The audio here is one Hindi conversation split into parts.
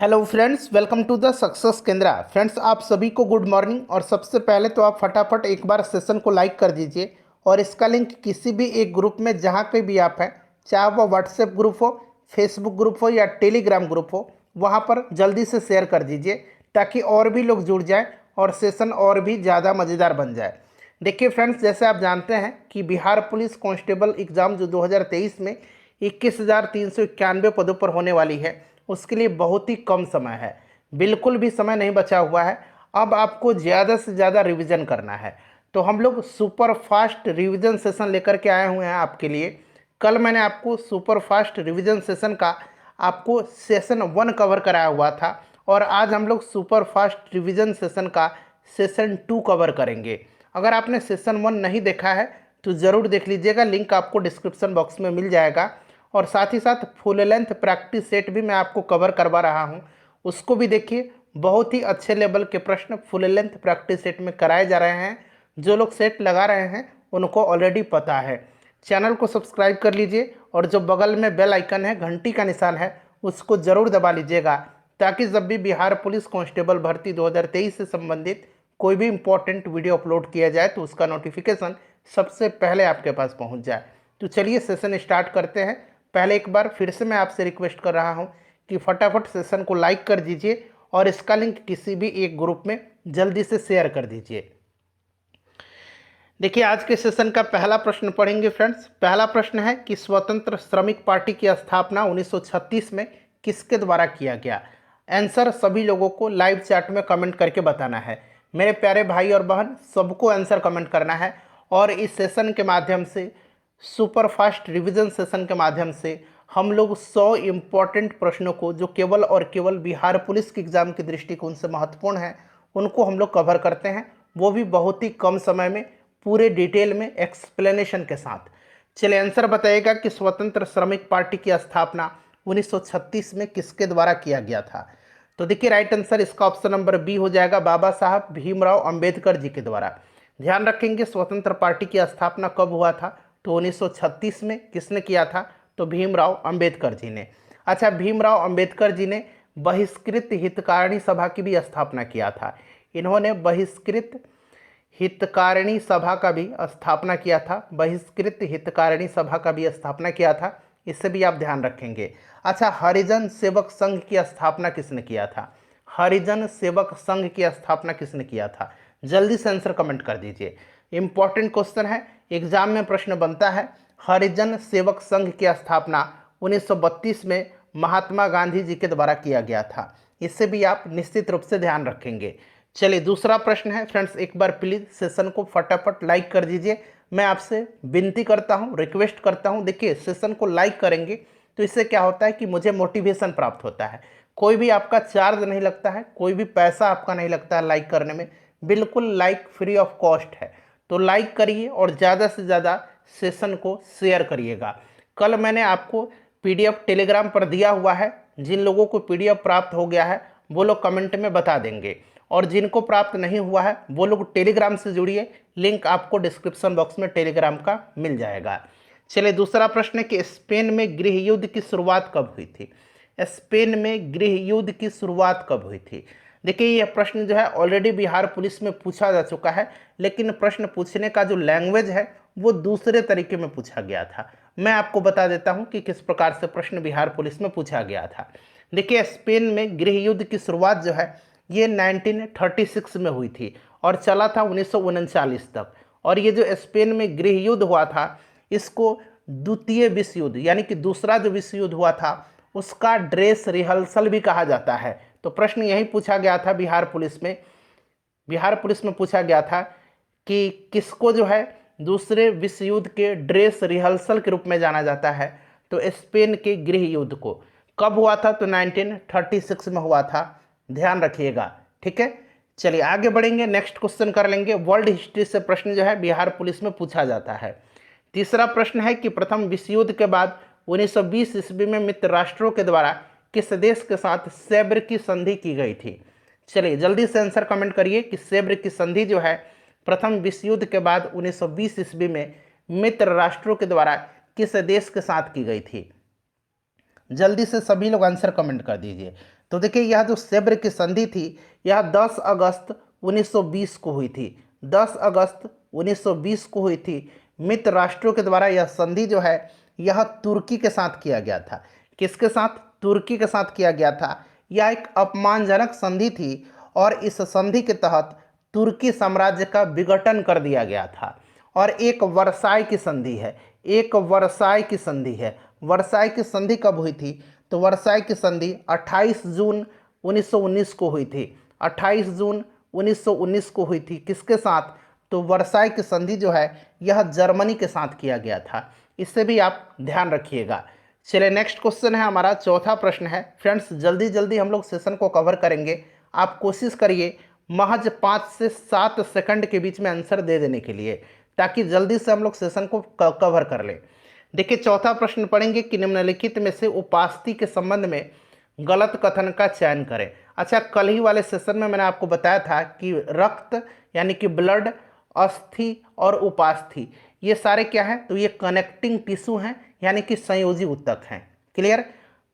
Hello friends, welcome to the success Kendra. Friends, आप सभी को गुड मॉर्निंग। और सबसे पहले तो आप फटाफट एक बार सेशन को लाइक कर दीजिए और इसका लिंक किसी भी एक ग्रुप में जहाँ पे भी आप हैं, चाहे वो व्हाट्सएप ग्रुप हो, फेसबुक ग्रुप हो या टेलीग्राम ग्रुप हो, वहाँ पर जल्दी से शेयर कर दीजिए ताकि और भी लोग जुड़ जाएं और सेशन और भी ज़्यादा मज़ेदार बन जाए। देखिए फ्रेंड्स, जैसे आप जानते हैं कि बिहार पुलिस कांस्टेबल एग्ज़ाम जो 2023 में 21,391 पदों पर होने वाली है, उसके लिए बहुत ही कम समय है। बिल्कुल भी समय नहीं बचा हुआ है। अब आपको ज़्यादा से ज़्यादा रिवीजन करना है। तो हम लोग सुपर फास्ट रिवीजन सेशन लेकर के आए हुए हैं आपके लिए। कल मैंने आपको सुपर फास्ट रिवीजन सेशन का आपको सेशन 1 कवर कराया हुआ था और आज हम लोग सुपर फास्ट रिवीजन सेशन का सेशन 2 कवर करेंगे। अगर आपने सेशन 1 नहीं देखा है तो ज़रूर देख लीजिएगा, लिंक आपको डिस्क्रिप्शन बॉक्स में मिल जाएगा। और साथ ही साथ फुल लेंथ प्रैक्टिस सेट भी मैं आपको कवर करवा रहा हूं, उसको भी देखिए। बहुत ही अच्छे लेवल के प्रश्न फुल लेंथ प्रैक्टिस सेट में कराए जा रहे हैं। जो लोग सेट लगा रहे हैं उनको ऑलरेडी पता है। चैनल को सब्सक्राइब कर लीजिए और जो बगल में बेल आइकन है, घंटी का निशान है, उसको ज़रूर दबा लीजिएगा ताकि जब भी बिहार पुलिस कांस्टेबल भर्ती 2023 से संबंधित कोई भी इंपॉर्टेंट वीडियो अपलोड किया जाए तो उसका नोटिफिकेशन सबसे पहले आपके पास पहुंच जाए। तो चलिए सेशन स्टार्ट करते हैं। पहले एक बार फिर से मैं आपसे रिक्वेस्ट कर रहा हूं कि फटाफट सेशन को लाइक कर दीजिए और इसका लिंक किसी भी एक ग्रुप में जल्दी से शेयर कर दीजिए। देखिए, आज के सेशन का पहला प्रश्न पढ़ेंगे फ्रेंड्स। पहला प्रश्न है कि स्वतंत्र श्रमिक पार्टी की स्थापना 1936 में किसके द्वारा किया गया। आंसर सभी लोगों को लाइव चैट में कमेंट करके बताना है। मेरे प्यारे भाई और बहन, सबको आंसर कमेंट करना है। और इस सेशन के माध्यम से, सुपर फास्ट रिवीजन सेशन के माध्यम से, हम लोग 100 इम्पॉर्टेंट प्रश्नों को जो केवल और केवल बिहार पुलिस के एग्जाम के दृष्टिकोण से महत्वपूर्ण है, उनको हम लोग कवर करते हैं, वो भी बहुत ही कम समय में, पूरे डिटेल में, एक्सप्लेनेशन के साथ। चलिए आंसर बताइएगा कि स्वतंत्र श्रमिक पार्टी की स्थापना 1936 में किसके द्वारा किया गया था। तो देखिए, राइट आंसर इसका ऑप्शन नंबर बी हो जाएगा, बाबा साहब भीमराव अंबेडकर जी के द्वारा। ध्यान रखेंगे, स्वतंत्र पार्टी की स्थापना कब हुआ था तो 1936 में। किसने किया था तो भीमराव अंबेडकर जी ने। अच्छा, भीमराव अंबेडकर जी ने बहिष्कृत हितकारिणी सभा की भी स्थापना किया था। इन्होंने बहिष्कृत हितकारिणी सभा का भी स्थापना किया था। बहिष्कृत हितकारिणी सभा का भी स्थापना किया था, इससे भी आप ध्यान रखेंगे। अच्छा, हरिजन सेवक संघ की स्थापना किसने किया था। हरिजन सेवक संघ की स्थापना किसने किया था, जल्दी से आंसर कमेंट कर दीजिए। इंपॉर्टेंट क्वेश्चन है, एग्जाम में प्रश्न बनता है। हरिजन सेवक संघ की स्थापना 1932 में महात्मा गांधी जी के द्वारा किया गया था, इससे भी आप निश्चित रूप से ध्यान रखेंगे। चलिए दूसरा प्रश्न है फ्रेंड्स, एक बार प्लीज सेशन को फटाफट लाइक कर दीजिए। मैं आपसे विनती करता हूं, रिक्वेस्ट करता हूं। देखिए, सेशन को लाइक करेंगे तो इससे क्या होता है कि मुझे मोटिवेशन प्राप्त होता है। कोई भी आपका चार्ज नहीं लगता है, कोई भी पैसा आपका नहीं लगता है लाइक करने में। बिल्कुल लाइक फ्री ऑफ कॉस्ट है। तो लाइक करिए और ज़्यादा से ज़्यादा सेशन को शेयर करिएगा। कल मैंने आपको पीडीएफ टेलीग्राम पर दिया हुआ है। जिन लोगों को पीडीएफ प्राप्त हो गया है वो लोग कमेंट में बता देंगे, और जिनको प्राप्त नहीं हुआ है वो लोग टेलीग्राम से जुड़िए। लिंक आपको डिस्क्रिप्शन बॉक्स में टेलीग्राम का मिल जाएगा। चलिए दूसरा प्रश्न है कि स्पेन में गृह युद्ध की शुरुआत कब हुई थी। स्पेन में गृह युद्ध की शुरुआत कब हुई थी। देखिए, यह प्रश्न जो है ऑलरेडी बिहार पुलिस में पूछा जा चुका है, लेकिन प्रश्न पूछने का जो लैंग्वेज है वो दूसरे तरीके में पूछा गया था। मैं आपको बता देता हूं कि किस प्रकार से प्रश्न बिहार पुलिस में पूछा गया था। देखिए, स्पेन में गृह युद्ध की शुरुआत जो है ये 1936 में हुई थी और चला था 1939 तक। और ये जो स्पेन में गृह युद्ध हुआ था, इसको द्वितीय विश्व युद्ध यानी कि दूसरा जो विश्व युद्ध हुआ था उसका ड्रेस रिहर्सल भी कहा जाता है। तो प्रश्न यही पूछा गया था बिहार पुलिस में। बिहार पुलिस में पूछा गया था कि किसको जो है दूसरे विश्व युद्ध के ड्रेस रिहर्सल के रूप में जाना जाता है। तो स्पेन के गृह युद्ध को कब हुआ था तो 1936 में हुआ था। ध्यान रखिएगा, ठीक है। चलिए आगे बढ़ेंगे, नेक्स्ट क्वेश्चन कर लेंगे। वर्ल्ड हिस्ट्री से प्रश्न जो है बिहार पुलिस में पूछा जाता है। तीसरा प्रश्न है कि प्रथम विश्व युद्ध के बाद 1920 ईस्वी में मित्र राष्ट्रों के द्वारा किस देश के साथ सैब्र की संधि की गई थी। चलिए जल्दी से आंसर कमेंट करिए कि सैब्र की संधि जो है प्रथम विश्व युद्ध के बाद 1920 ईस्वी में मित्र राष्ट्रों के द्वारा किस देश के साथ की गई थी। जल्दी से सभी लोग आंसर कमेंट कर दीजिए। तो देखिए यह जो सेब्र की संधि थी यह 10 अगस्त 1920 को हुई थी। 10 अगस्त 1920 को हुई थी। मित्र राष्ट्रों के द्वारा यह संधि जो है यह तुर्की के साथ किया गया था। किसके साथ? तुर्की के साथ किया गया था। यह एक अपमानजनक संधि थी और इस संधि के तहत तुर्की साम्राज्य का विघटन कर दिया गया था। और एक वर्साई की संधि है, एक वर्साई की संधि है। वर्साई की संधि कब हुई थी? तो वर्साई की संधि 28 जून 1919 को हुई थी। 28 जून 1919 को हुई थी। किसके साथ? तो वर्साई की संधि जो है यह जर्मनी के साथ किया गया था। इससे भी आप ध्यान रखिएगा। चलिए नेक्स्ट क्वेश्चन है हमारा, चौथा प्रश्न है। फ्रेंड्स जल्दी जल्दी हम लोग सेशन को कवर करेंगे। आप कोशिश करिए महज 5 से 7 सेकंड के बीच में आंसर दे देने के लिए, ताकि जल्दी से हम लोग सेशन को कवर कर लें। देखिए चौथा प्रश्न पढ़ेंगे कि निम्नलिखित में से उपास्थि के संबंध में गलत कथन का चयन करें। अच्छा, कल ही वाले सेशन में मैंने आपको बताया था कि रक्त यानी कि ब्लड, अस्थि और उपास्थि ये सारे क्या हैं? तो ये कनेक्टिंग टिश्यू हैं, यानी कि संयोजी ऊतक हैं। क्लियर?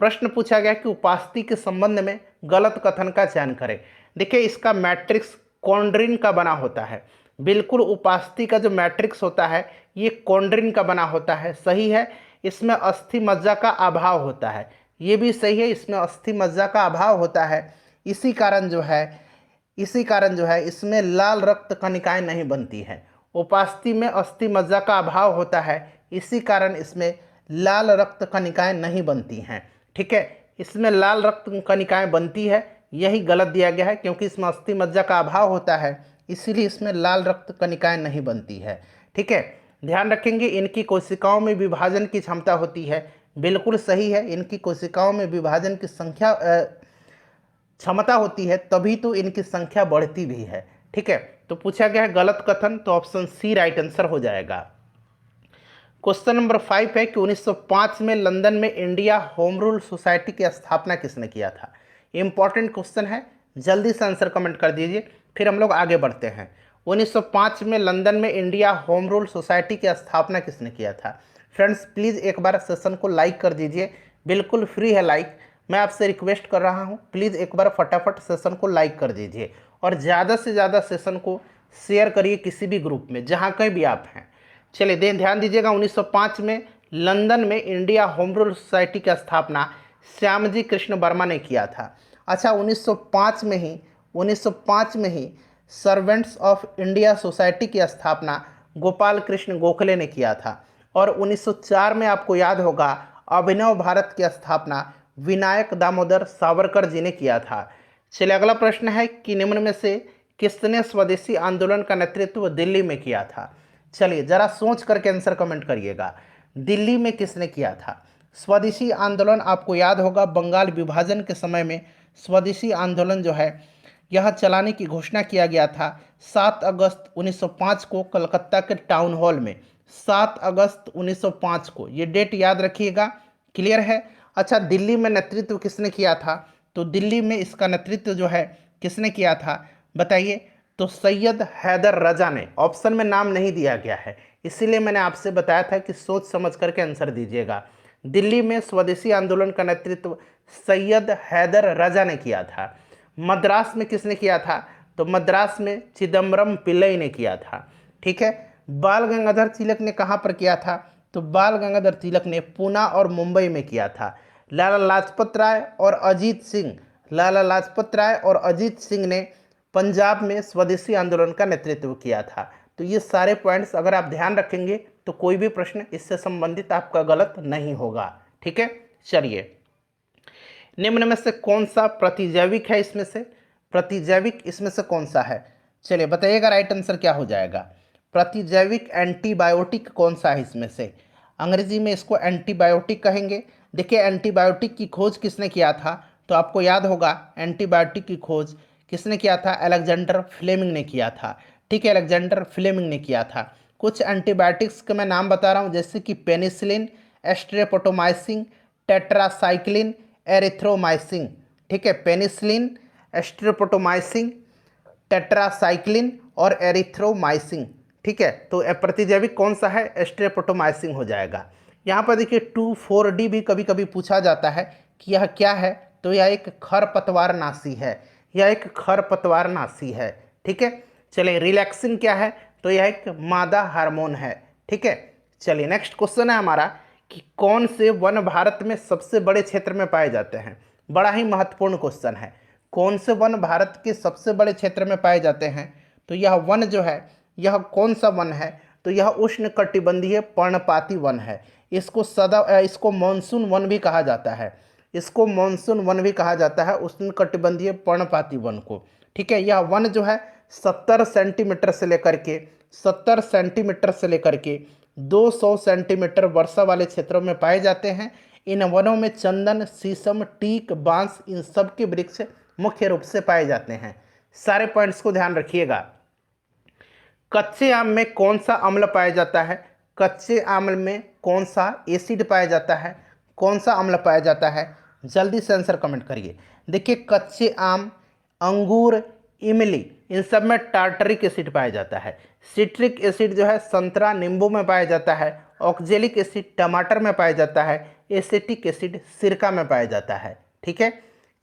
प्रश्न पूछा गया कि उपास्थि के संबंध में गलत कथन का चयन करें। देखिए इसका मैट्रिक्स कॉन्ड्रिन का बना होता है। बिल्कुल उपास्थि का जो मैट्रिक्स होता है ये कॉन्ड्रिन का बना होता है, सही है। इसमें अस्थि मज्जा का अभाव होता है, ये भी सही है, इसमें अस्थि मज्जा का अभाव होता है। इसी कारण जो है इसमें लाल रक्त कणिकाएं नहीं बनती हैं। उपास्थि में अस्थि मज्जा का अभाव होता है, इसी कारण इसमें लाल रक्त कणिकाएं नहीं बनती हैं। ठीक है, इसमें लाल रक्त कणिकाएं बनती है, यही गलत दिया गया है, क्योंकि इसमें अस्थि मज्जा का अभाव होता है, इसीलिए इसमें लाल रक्त कणिकाएं नहीं बनती है। ठीक है, ध्यान रखेंगे इनकी कोशिकाओं में विभाजन की क्षमता होती है। बिल्कुल सही है, इनकी कोशिकाओं में विभाजन की संख्या क्षमता होती है, तभी तो इनकी संख्या बढ़ती भी है। ठीक है, तो पूछा गया है गलत कथन, तो ऑप्शन सी राइट आंसर हो जाएगा। क्वेश्चन नंबर 5 है कि 1905 में लंदन में इंडिया होम रूल सोसाइटी की स्थापना किसने किया था? इंपॉर्टेंट क्वेश्चन है, जल्दी से आंसर कमेंट कर दीजिए, फिर हम लोग आगे बढ़ते हैं। 1905 में लंदन में इंडिया होम रूल सोसाइटी की स्थापना किसने किया था? फ्रेंड्स प्लीज़ एक बार सेशन को लाइक कर दीजिए, बिल्कुल फ्री है लाइक, मैं आपसे रिक्वेस्ट कर रहा हूँ, प्लीज़ एक बार फटाफट सेशन को लाइक कर दीजिए और ज़्यादा से ज़्यादा सेशन को शेयर करिए किसी भी ग्रुप में, जहाँ कहीं भी आप हैं। चलिए ध्यान दीजिएगा, 1905 में लंदन में इंडिया होम रूल सोसाइटी की स्थापना श्यामजी कृष्ण वर्मा ने किया था। अच्छा, 1905 में ही सर्वेंट्स ऑफ इंडिया सोसाइटी की स्थापना गोपाल कृष्ण गोखले ने किया था। और 1904 में आपको याद होगा अभिनव भारत की स्थापना विनायक दामोदर सावरकर जी ने किया था। चलिए अगला प्रश्न है कि निम्न में से किसने स्वदेशी आंदोलन का नेतृत्व दिल्ली में किया था? चलिए जरा सोच करके आंसर कमेंट करिएगा, दिल्ली में किसने किया था? स्वदेशी आंदोलन आपको याद होगा बंगाल विभाजन के समय में स्वदेशी आंदोलन जो है यह चलाने की घोषणा किया गया था 7 अगस्त 1905 को कलकत्ता के टाउन हॉल में। 7 अगस्त 1905 को, ये डेट याद रखिएगा। क्लियर है? अच्छा, दिल्ली में नेतृत्व किसने किया था? तो दिल्ली में इसका नेतृत्व जो है किसने किया था बताइए? तो सैयद हैदर रजा ने। ऑप्शन में नाम नहीं दिया गया है, इसीलिए मैंने आपसे बताया था कि सोच समझ करके आंसर दीजिएगा। दिल्ली में स्वदेशी आंदोलन का नेतृत्व सैयद हैदर रजा ने किया था। मद्रास में किसने किया था? तो मद्रास में चिदम्बरम पिल्लई ने किया था। ठीक है, बाल गंगाधर तिलक ने कहाँ पर किया था? तो बाल गंगाधर तिलक ने पूना और मुंबई में किया था। लाला लाजपत राय और अजीत सिंह ने पंजाब में स्वदेशी आंदोलन का नेतृत्व किया था। तो ये सारे पॉइंट्स अगर आप ध्यान रखेंगे तो कोई भी प्रश्न इससे संबंधित आपका गलत नहीं होगा। ठीक है, चलिए निम्न में से कौन सा प्रतिजैविक है? प्रतिजैविक इसमें से कौन सा है? चलिए बताइएगा राइट आंसर क्या हो जाएगा। प्रतिजैविक एंटीबायोटिक कौन सा है इसमें से? अंग्रेजी में इसको एंटीबायोटिक कहेंगे। देखिए एंटीबायोटिक की खोज किसने किया था? तो आपको याद होगा एंटीबायोटिक की खोज किसने किया था? अलेक्जेंडर फ्लेमिंग ने किया था। ठीक है, अलेक्जेंडर फ्लेमिंग ने किया था। कुछ एंटीबायोटिक्स के मैं नाम बता रहा हूँ, जैसे कि पेनिसिलिन, एस्ट्रेप्टोमाइसिन, टेट्रासाइक्लिन, एरिथ्रोमाइसिन। ठीक है, पेनिसिलिन, एस्ट्रेप्टोमाइसिन, टेट्रासाइक्लिन और एरिथ्रोमाइसिन। ठीक है, तो प्रतिजैविक कौन सा है? एस्ट्रेप्टोमाइसिन हो जाएगा। यहाँ पर देखिए 2,4-D भी कभी कभी पूछा जाता है कि यह क्या है, तो यह एक खरपतवारनाशी है, यह एक खरपतवारनाशी है। ठीक है, चलिए रिलैक्सिन क्या है, तो यह एक मादा हार्मोन है। ठीक है, चलिए नेक्स्ट क्वेश्चन है हमारा कि कौन से वन भारत में सबसे बड़े क्षेत्र में पाए जाते हैं। बड़ा ही महत्वपूर्ण क्वेश्चन है, कौन से वन भारत के सबसे बड़े क्षेत्र में पाए जाते हैं। तो यह वन जो है, यह कौन सा वन है, तो यह उष्णकटिबंधीय पर्णपाती वन है। इसको मानसून वन भी कहा जाता है, इसको मानसून वन भी कहा जाता है, उष्णकटिबंधीय पर्णपाती वन को। ठीक है, यह वन जो है 70 सेंटीमीटर से लेकर के 200 सेंटीमीटर वर्षा वाले क्षेत्रों में पाए जाते हैं। इन वनों में चंदन, शीशम, टीक, बांस, इन सब के वृक्ष मुख्य रूप से पाए जाते हैं। सारे पॉइंट्स को ध्यान रखिएगा। कच्चे आम में कौन सा अम्ल पाया जाता है, कच्चे आम में कौन सा एसिड पाया जाता है, कौन सा अम्ल पाया जाता है, जल्दी से आंसर कमेंट करिए। देखिए कच्चे आम, अंगूर, इमली, इन सब में टार्टरिक एसिड पाया जाता है। सिट्रिक एसिड जो है संतरा, नींबू में पाया जाता है। ऑक्जेलिक एसिड टमाटर में पाया जाता है। एसिटिक एसिड सिरका में पाया जाता है। ठीक है,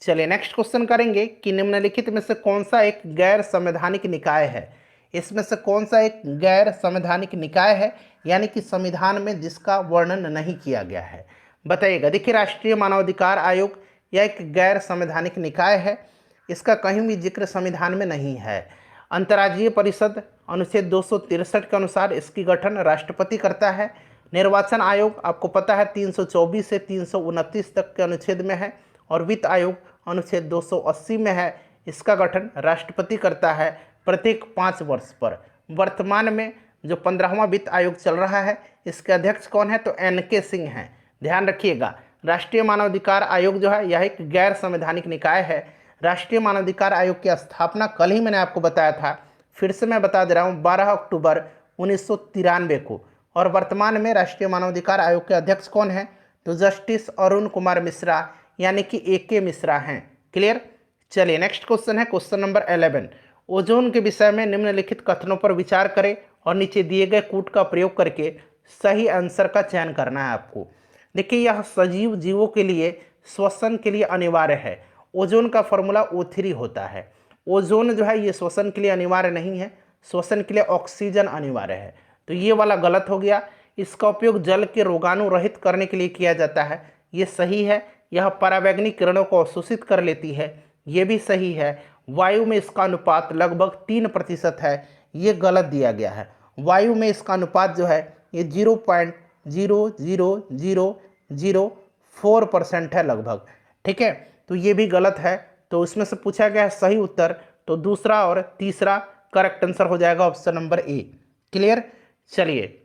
चलिए नेक्स्ट क्वेश्चन करेंगे कि निम्नलिखित में से कौन सा एक गैर संवैधानिक निकाय है। इसमें से कौन सा एक गैर संवैधानिक निकाय है, यानी कि संविधान में जिसका वर्णन नहीं किया गया है, बताइएगा। देखिए राष्ट्रीय मानवाधिकार आयोग यह एक गैर संवैधानिक निकाय है, इसका कहीं भी जिक्र संविधान में नहीं है। अंतर्राज्यीय परिषद अनुच्छेद 263 के अनुसार इसकी गठन राष्ट्रपति करता है। निर्वाचन आयोग आपको पता है 324 से 329 तक के अनुच्छेद में है, और वित्त आयोग अनुच्छेद 280 में है, इसका गठन राष्ट्रपति करता है प्रत्येक 5 वर्ष पर। वर्तमान में जो 15वां वित्त आयोग चल रहा है, इसके अध्यक्ष कौन है, तो NK सिंह हैं। ध्यान रखिएगा, राष्ट्रीय मानवाधिकार आयोग जो है यह एक गैर संवैधानिक निकाय है। राष्ट्रीय मानवाधिकार आयोग की स्थापना कल ही मैंने आपको बताया था, फिर से मैं बता दे रहा हूँ, 12 अक्टूबर 1993 को। और वर्तमान में राष्ट्रीय मानवाधिकार आयोग के अध्यक्ष कौन है, तो जस्टिस अरुण कुमार मिश्रा, यानी कि AK मिश्रा हैं। क्लियर, चलिए नेक्स्ट क्वेश्चन है क्वेश्चन नंबर 11। ओजोन के विषय में निम्नलिखित कथनों पर विचार करें और नीचे दिए गए कूट का प्रयोग करके सही आंसर का चयन करना है आपको। देखिए यह सजीव जीवों के लिए श्वसन के लिए अनिवार्य है। ओजोन का फॉर्मूला O3 होता है। ओजोन जो है ये श्वसन के लिए अनिवार्य नहीं है, श्वसन के लिए ऑक्सीजन अनिवार्य है, तो ये वाला गलत हो गया। इसका उपयोग जल के रोगाणु रहित करने के लिए किया जाता है, ये सही है। यह परावैंगनिक किरणों को अवशोषित कर लेती है, ये भी सही है। वायु में इसका अनुपात लगभग 3% है, ये गलत दिया गया है। वायु में इसका अनुपात जो है ये 0.00004% है लगभग। ठीक है, तो ये भी गलत है। तो इसमें से पूछा गया है सही उत्तर, तो दूसरा और तीसरा करेक्ट आंसर हो जाएगा ऑप्शन नंबर A। क्लियर, चलिए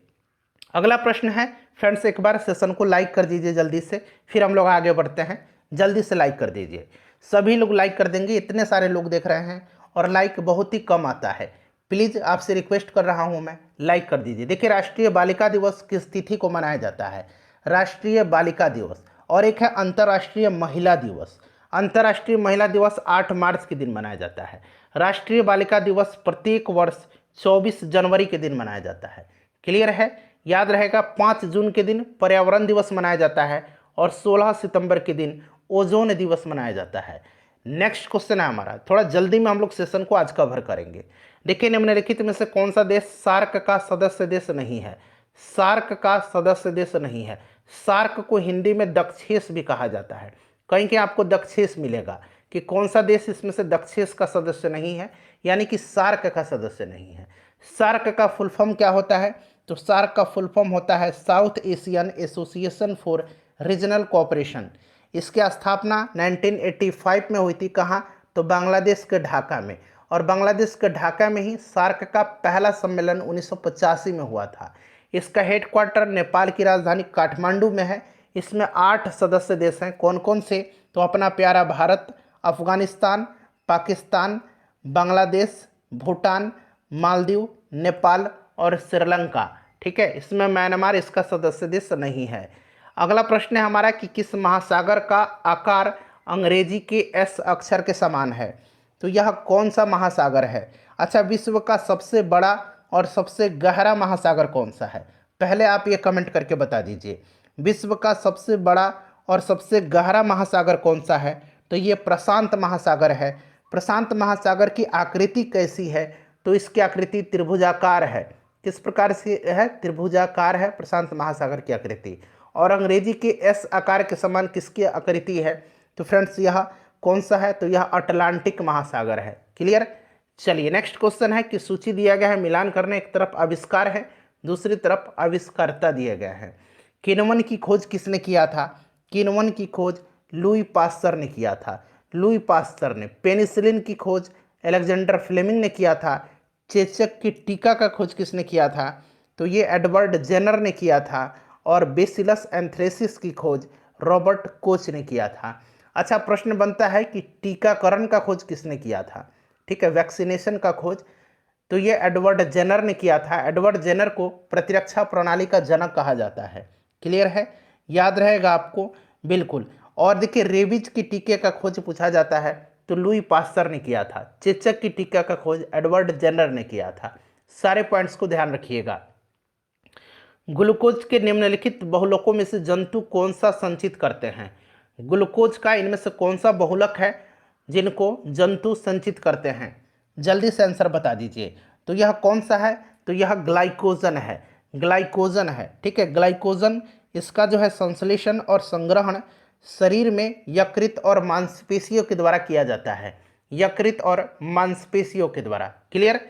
अगला प्रश्न है। फ्रेंड्स एक बार सेशन को लाइक कर दीजिए जल्दी से, फिर हम लोग आगे बढ़ते हैं। जल्दी से लाइक कर दीजिए, सभी लोग लाइक कर देंगे, इतने सारे लोग देख रहे हैं और लाइक बहुत ही कम आता है। प्लीज़ आपसे रिक्वेस्ट कर रहा हूं मैं, लाइक कर दीजिए। देखिए राष्ट्रीय बालिका दिवस किस तिथि को मनाया जाता है, राष्ट्रीय बालिका दिवस, और एक है अंतर्राष्ट्रीय महिला दिवस। अंतर्राष्ट्रीय महिला दिवस 8 मार्च के दिन मनाया जाता है। राष्ट्रीय बालिका दिवस प्रत्येक वर्ष 24 जनवरी के दिन मनाया जाता है। क्लियर है, याद रहेगा। 5 जून के दिन पर्यावरण दिवस मनाया जाता है और 16 सितंबर के दिन ओजोन दिवस मनाया जाता है। नेक्स्ट क्वेश्चन है हमारा, थोड़ा जल्दी में हम लोग सेशन को आज कवर करेंगे। देखिए निम्नलिखित में से कौन सा देश सार्क का सदस्य देश नहीं है, सार्क का सदस्य देश नहीं है। सार्क को हिंदी में दक्षेस भी कहा जाता है, कहीं कहीं आपको दक्षेस मिलेगा कि कौन सा देश इसमें से दक्षेस का सदस्य नहीं है, यानी कि सार्क का सदस्य नहीं है। सार्क का फुल फॉर्म क्या होता है, तो सार्क का फुल फॉर्म होता है south Asian association for regional cooperation. इसकी स्थापना 1985 में हुई थी, कहाँ, तो बांग्लादेश के ढाका में। और बांग्लादेश के ढाका में ही सार्क का पहला सम्मेलन 1985 में हुआ था। इसका हेडक्वार्टर नेपाल की राजधानी काठमांडू में है। इसमें 8 सदस्य देश हैं, कौन कौन से, तो अपना प्यारा भारत, अफगानिस्तान, पाकिस्तान, बांग्लादेश, भूटान, मालदीव, नेपाल और श्रीलंका। ठीक है, इसमें म्यांमार इसका सदस्य देश नहीं है। अगला प्रश्न है हमारा कि किस महासागर का आकार अंग्रेजी के S अक्षर के समान है, तो यह कौन सा महासागर है। अच्छा, विश्व का सबसे बड़ा और सबसे गहरा महासागर कौन सा है, पहले आप ये कमेंट करके बता दीजिए। विश्व का सबसे बड़ा और सबसे गहरा महासागर कौन सा है, तो ये प्रशांत महासागर है। प्रशांत महासागर की आकृति कैसी है? तो इसकी आकृति त्रिभुजाकार है। किस प्रकार से है? त्रिभुजाकार है प्रशांत महासागर की आकृति। और अंग्रेजी के एस आकार के समान किसकी आकृति है? तो फ्रेंड्स यह कौन सा है? तो यह अटलांटिक महासागर है। क्लियर? चलिए नेक्स्ट क्वेश्चन है कि सूची दिया गया है, मिलान करने, एक तरफ आविष्कार है, दूसरी तरफ आविष्कर्ता दिया गया है। किण्वन की खोज किसने किया था? किण्वन की खोज लुई पास्चर ने किया था। लुई पास्चर ने। पेनिसिलिन की खोज अलेक्जेंडर फ्लेमिंग ने किया था। चेचक की टीका का खोज किसने किया था? तो ये एडवर्ड जेनर ने किया था। और बेसिलस एंथ्रेसिस की खोज रॉबर्ट कोच ने किया था। अच्छा, प्रश्न बनता है कि टीकाकरण का खोज किसने किया था? ठीक है, वैक्सीनेशन का खोज तो ये एडवर्ड जेनर ने किया था। एडवर्ड जेनर को प्रतिरक्षा प्रणाली का जनक कहा जाता है। क्लियर है? याद रहेगा आपको, बिल्कुल। और देखिए, रेबीज की टीके का खोज पूछा जाता है तो लुई पास्चर ने किया था। चेचक की टीका का खोज एडवर्ड जेनर ने किया था। सारे पॉइंट्स को ध्यान रखिएगा। ग्लूकोज के निम्नलिखित बहुलकों में से जंतु कौन सा संचित करते हैं? ग्लूकोज का इनमें से कौन सा बहुलक है जिनको जंतु संचित करते हैं? जल्दी से आंसर बता दीजिए। तो यह कौन सा है? तो यह ग्लाइकोजन है। ग्लाइकोजन है। ठीक है, ग्लाइकोजन इसका जो है संश्लेषण और संग्रहण शरीर में यकृत और मांसपेशियों के द्वारा किया जाता है। यकृत और मांसपेशियों के द्वारा। क्लियर?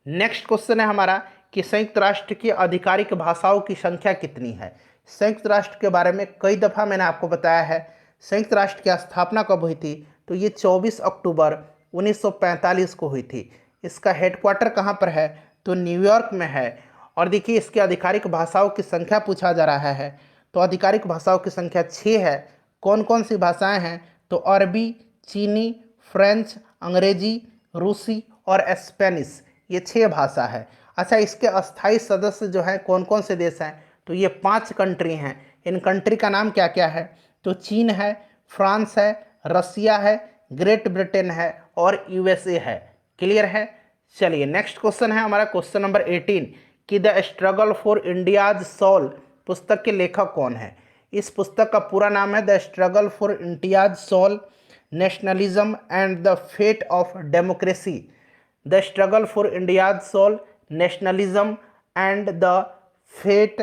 नेक्स्ट क्वेश्चन है हमारा कि संयुक्त राष्ट्र की आधिकारिक भाषाओं की संख्या कितनी है? संयुक्त राष्ट्र के बारे में कई दफ़ा मैंने आपको बताया है। संयुक्त राष्ट्र की स्थापना कब हुई थी? तो ये 24 अक्टूबर 1945 को हुई थी। इसका हेडक्वार्टर कहाँ पर है? तो न्यूयॉर्क में है। और देखिए, इसकी आधिकारिक भाषाओं की संख्या पूछा जा रहा है। तो आधिकारिक भाषाओं की संख्या 6 है। कौन कौन सी भाषाएं हैं? तो अरबी, चीनी, फ्रेंच, अंग्रेजी, रूसी और स्पेनिश, ये 6 भाषा है। अच्छा, इसके अस्थायी सदस्य जो हैं कौन कौन से देश हैं? तो ये 5 कंट्री हैं। इन कंट्री का नाम क्या क्या है? तो चीन है, फ्रांस है, रसिया है, ग्रेट ब्रिटेन है और यूएसए है। क्लियर है? चलिए नेक्स्ट क्वेश्चन है हमारा, क्वेश्चन नंबर 18 कि the struggle for India's soul पुस्तक के लेखक कौन है? इस पुस्तक का पूरा नाम है the struggle for India's soul, nationalism and the fate of democracy. The struggle for India's soul, nationalism and the fate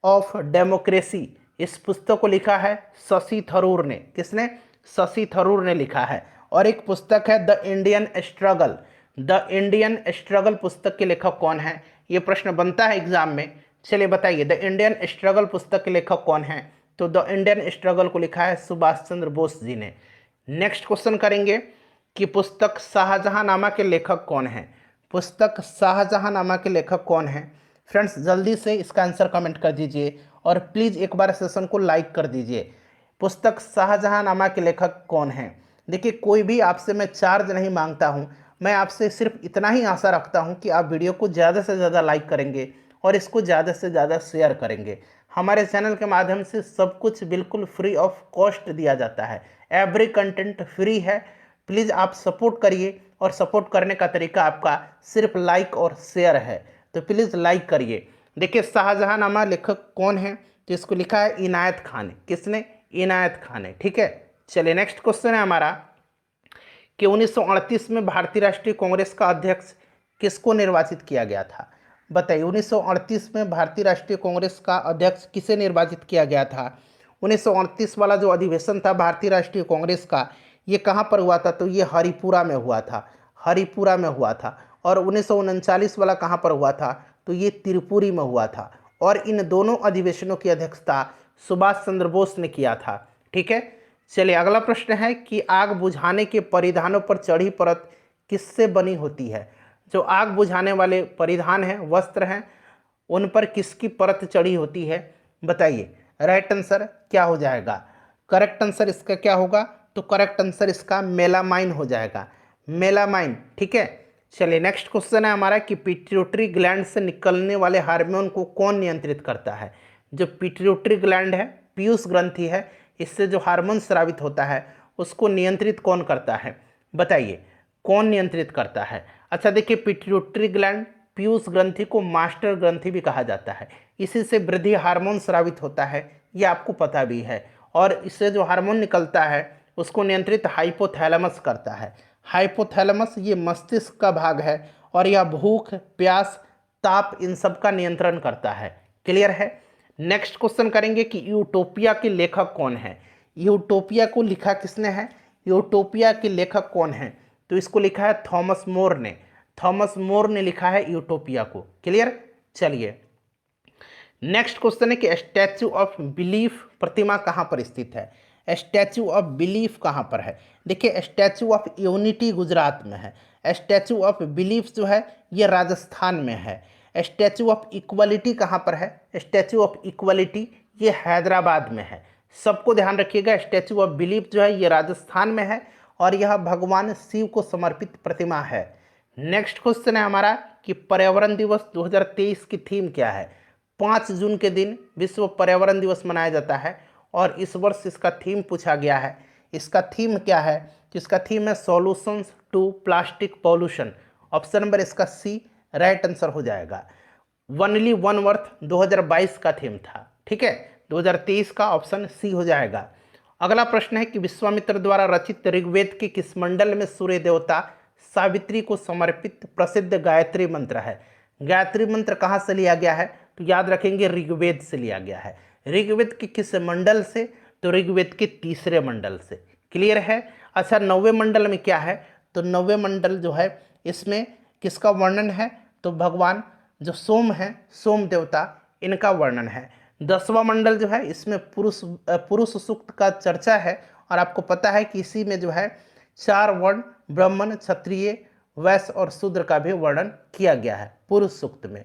of democracy. इस पुस्तक को लिखा है शशि थरूर ने। किसने? शशि थरूर ने लिखा है। और एक पुस्तक है the Indian struggle. The Indian struggle पुस्तक के लेखक कौन है? ये प्रश्न बनता है एग्जाम में। चलिए बताइए, द इंडियन स्ट्रगल पुस्तक के लेखक कौन है? तो द इंडियन स्ट्रगल को लिखा है सुभाष चंद्र बोस जी ने। नेक्स्ट क्वेश्चन करेंगे कि पुस्तक शाहजहांनामा के लेखक कौन है? पुस्तक शाहजहांनामा के लेखक कौन है? फ्रेंड्स जल्दी से इसका आंसर कमेंट कर दीजिए और प्लीज़ एक बार सेशन को लाइक कर दीजिए। पुस्तक शाहजहांनामा के लेखक कौन है? देखिए, कोई भी आपसे मैं चार्ज नहीं मांगता हूँ। मैं आपसे सिर्फ इतना ही आशा रखता हूँ कि आप वीडियो को ज़्यादा से ज़्यादा लाइक करेंगे और इसको ज़्यादा से ज़्यादा शेयर करेंगे। हमारे चैनल के माध्यम से सब कुछ बिल्कुल फ्री ऑफ कॉस्ट दिया जाता है। एवरी कंटेंट फ्री है। प्लीज़ आप सपोर्ट करिए और सपोर्ट करने का तरीका आपका सिर्फ लाइक और शेयर है। तो प्लीज़ लाइक करिए। देखिए, शाहजहांनामा लेखक कौन है? तो इसको लिखा है इनायत खान ने। किसने? इनायत खान ने। ठीक है, चलिए नेक्स्ट क्वेश्चन है हमारा कि 1938 में भारतीय राष्ट्रीय कांग्रेस का अध्यक्ष किसको निर्वाचित किया गया था? बताइए, 1938 में भारतीय राष्ट्रीय कांग्रेस का अध्यक्ष किसे निर्वाचित किया गया था? 1938 वाला जो अधिवेशन था भारतीय राष्ट्रीय कांग्रेस का, ये कहाँ पर हुआ था? तो ये हरिपुरा में हुआ था। हरिपुरा में हुआ था। और 1939 वाला कहाँ पर हुआ था? तो ये त्रिपुरी में हुआ था। और इन दोनों अधिवेशनों की अध्यक्षता सुभाष चंद्र बोस ने किया था। ठीक है, चलिए अगला प्रश्न है कि आग बुझाने के परिधानों पर चढ़ी परत किससे बनी होती है? जो आग बुझाने वाले परिधान हैं, वस्त्र हैं, उन पर किसकी परत चढ़ी होती है? बताइए, राइट आंसर क्या हो जाएगा? करेक्ट आंसर इसका क्या होगा? तो करेक्ट आंसर इसका मेलामाइन हो जाएगा। मेलामाइन। ठीक है, चलिए नेक्स्ट क्वेश्चन है हमारा कि पिट्यूटरी ग्लैंड से निकलने वाले हार्मोन को कौन नियंत्रित करता है? जो पिट्यूटरी ग्लैंड है, पीयूष ग्रंथि है, इससे जो हार्मोन स्रावित होता है उसको नियंत्रित कौन करता है? बताइए, कौन नियंत्रित करता है? अच्छा देखिए, पिट्यूटरी ग्लैंड, पीयूष ग्रंथि को मास्टर ग्रंथि भी कहा जाता है। इसी से वृद्धि हार्मोन स्रावित होता है, ये आपको पता भी है। और इससे जो हार्मोन निकलता है उसको नियंत्रित हाइपोथैलेमस करता है। हाइपोथैलेमस ये मस्तिष्क का भाग है और यह भूख, प्यास, ताप इन सब का नियंत्रण करता है। क्लियर है। नेक्स्ट क्वेश्चन करेंगे कि यूटोपिया के लेखक कौन है। यूटोपिया को लिखा किसने है, यूटोपिया के लेखक कौन है, तो इसको लिखा है थॉमस मोर ने। थॉमस मोर ने लिखा है यूटोपिया को। क्लियर। चलिए नेक्स्ट क्वेश्चन है कि स्टैचू ऑफ बिलीफ प्रतिमा कहाँ पर स्थित है। स्टैचू ऑफ बिलीफ कहाँ पर है। देखिए स्टैचू ऑफ यूनिटी गुजरात में है। स्टैचू ऑफ बिलीफ जो है ये राजस्थान में है। स्टैचू ऑफ इक्वलिटी कहाँ पर है। स्टैचू ऑफ इक्वलिटी ये हैदराबाद में है। सबको ध्यान रखिएगा, स्टैचू ऑफ बिलीफ जो है ये राजस्थान में है और यह भगवान शिव को समर्पित प्रतिमा है। नेक्स्ट क्वेश्चन है हमारा कि पर्यावरण दिवस 2023 की थीम क्या है। 5 जून के दिन विश्व पर्यावरण दिवस मनाया जाता है और इस वर्ष इसका थीम पूछा गया है। इसका थीम क्या है, तो इसका थीम है solutions to plastic pollution. Option number इसका सी राइट आंसर हो जाएगा। ओनली वन वर्थ 2022 का थीम था, ठीक है, 2023 का ऑप्शन सी हो जाएगा। अगला प्रश्न है कि विश्वामित्र द्वारा रचित ऋग्वेद के किस मंडल में सूर्य देवता सावित्री को समर्पित प्रसिद्ध गायत्री मंत्र है। गायत्री मंत्र कहाँ से लिया गया है, तो याद रखेंगे ऋग्वेद से लिया गया है। ऋग्वेद के किस मंडल से, तो ऋग्वेद के 3रे मंडल से। क्लियर है। अच्छा 9वें मंडल में क्या है, तो 9वें मंडल जो है इसमें किसका वर्णन है, तो भगवान जो सोम है, सोम देवता, इनका वर्णन है। 10वां मंडल जो है इसमें पुरुष सूक्त का चर्चा है और आपको पता है कि इसी में जो है 4 वर्ण ब्राह्मण, क्षत्रिय, वैश्य और शूद्र का भी वर्णन किया गया है पुरुष सूक्त में।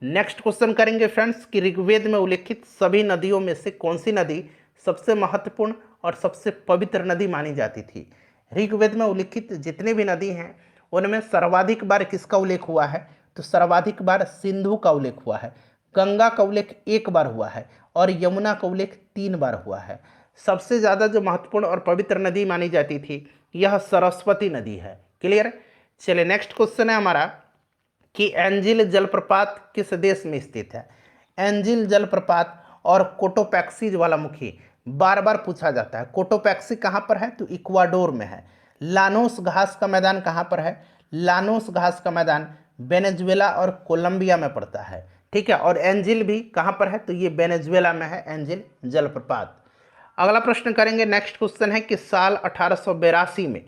नेक्स्ट क्वेश्चन करेंगे फ्रेंड्स कि ऋग्वेद में उल्लिखित सभी नदियों में से कौन सी नदी सबसे महत्वपूर्ण और सबसे पवित्र नदी मानी जाती थी। ऋग्वेद में उल्लिखित जितने भी नदी हैं उनमें सर्वाधिक बार किसका उल्लेख हुआ है, तो सर्वाधिक बार सिंधु का उल्लेख हुआ है। गंगा का उल्लेख 1 बार हुआ है और यमुना का उल्लेख 3 बार हुआ है। सबसे ज़्यादा जो महत्वपूर्ण और पवित्र नदी मानी जाती थी यह सरस्वती नदी है। क्लियर। चलिए नेक्स्ट क्वेश्चन है हमारा कि एंजिल जलप्रपात किस देश में स्थित है। एंजिल जलप्रपात और कोटोपैक्सी ज्वालामुखी बार बार पूछा जाता है। कोटोपैक्सी कहाँ पर है, तो इक्वाडोर में है। लानोस घास का मैदान कहाँ पर है, लानोस घास का मैदान वेनेजुएला और कोलंबिया में पड़ता है, ठीक है। और एंजिल भी कहाँ पर है, तो ये वेनेजुएला में है एंजिल जलप्रपात। अगला प्रश्न करेंगे, नेक्स्ट क्वेश्चन है कि साल 1882 में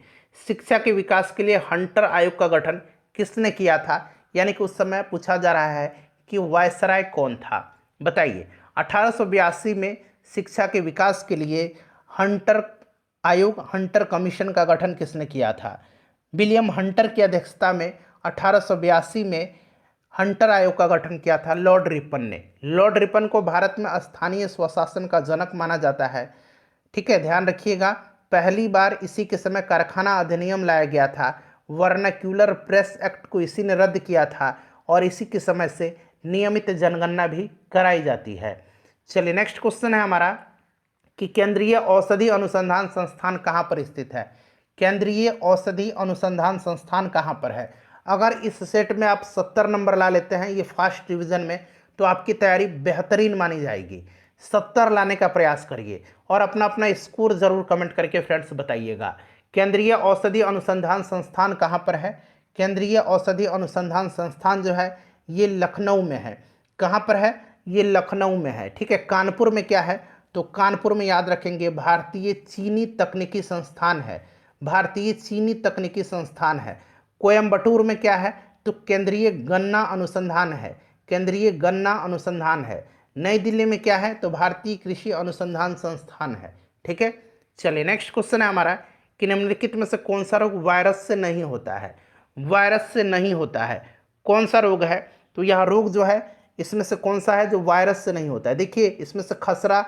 शिक्षा के विकास के लिए हंटर आयोग का गठन किसने किया था, यानी कि उस समय पूछा जा रहा है कि वायसराय कौन था। बताइए 1882 में शिक्षा के विकास के लिए हंटर आयोग, हंटर कमीशन का गठन किसने किया था। विलियम हंटर की अध्यक्षता में 1882 में हंटर आयोग का गठन किया था लॉर्ड रिपन ने। लॉर्ड रिपन को भारत में स्थानीय स्वशासन का जनक माना जाता है, ठीक है, ध्यान रखिएगा। पहली बार इसी के समय कारखाना अधिनियम लाया गया था। वर्नाक्यूलर प्रेस एक्ट को इसी ने रद्द किया था और इसी के समय से नियमित जनगणना भी कराई जाती है। चलिए नेक्स्ट क्वेश्चन है हमारा कि केंद्रीय औषधि अनुसंधान संस्थान कहाँ पर स्थित है। केंद्रीय औषधि अनुसंधान संस्थान कहाँ पर है। अगर इस सेट में आप 70 नंबर ला लेते हैं ये फर्स्ट डिवीजन में, तो आपकी तैयारी बेहतरीन मानी जाएगी। 70 लाने का प्रयास करिए और अपना अपना स्कोर जरूर कमेंट करके फ्रेंड्स बताइएगा। केंद्रीय औषधि अनुसंधान संस्थान कहाँ पर है। केंद्रीय औषधि अनुसंधान संस्थान जो है ये लखनऊ में है। कहाँ पर है, ये लखनऊ में है, ठीक है। कानपुर में क्या है, तो कानपुर में याद रखेंगे भारतीय चीनी तकनीकी संस्थान है, भारतीय चीनी तकनीकी संस्थान है। कोयम्बटूर में क्या है, तो केंद्रीय गन्ना अनुसंधान है, केंद्रीय गन्ना अनुसंधान है। नई दिल्ली में क्या है, तो भारतीय कृषि अनुसंधान संस्थान है, ठीक है। चलिए नेक्स्ट क्वेश्चन है हमारा कि निम्नलिखित में से कौन सा रोग वायरस से नहीं होता है। वायरस से नहीं होता है, कौन सा रोग है, तो यह रोग जो है इसमें से कौन सा है जो वायरस से नहीं होता है। देखिए इसमें से खसरा,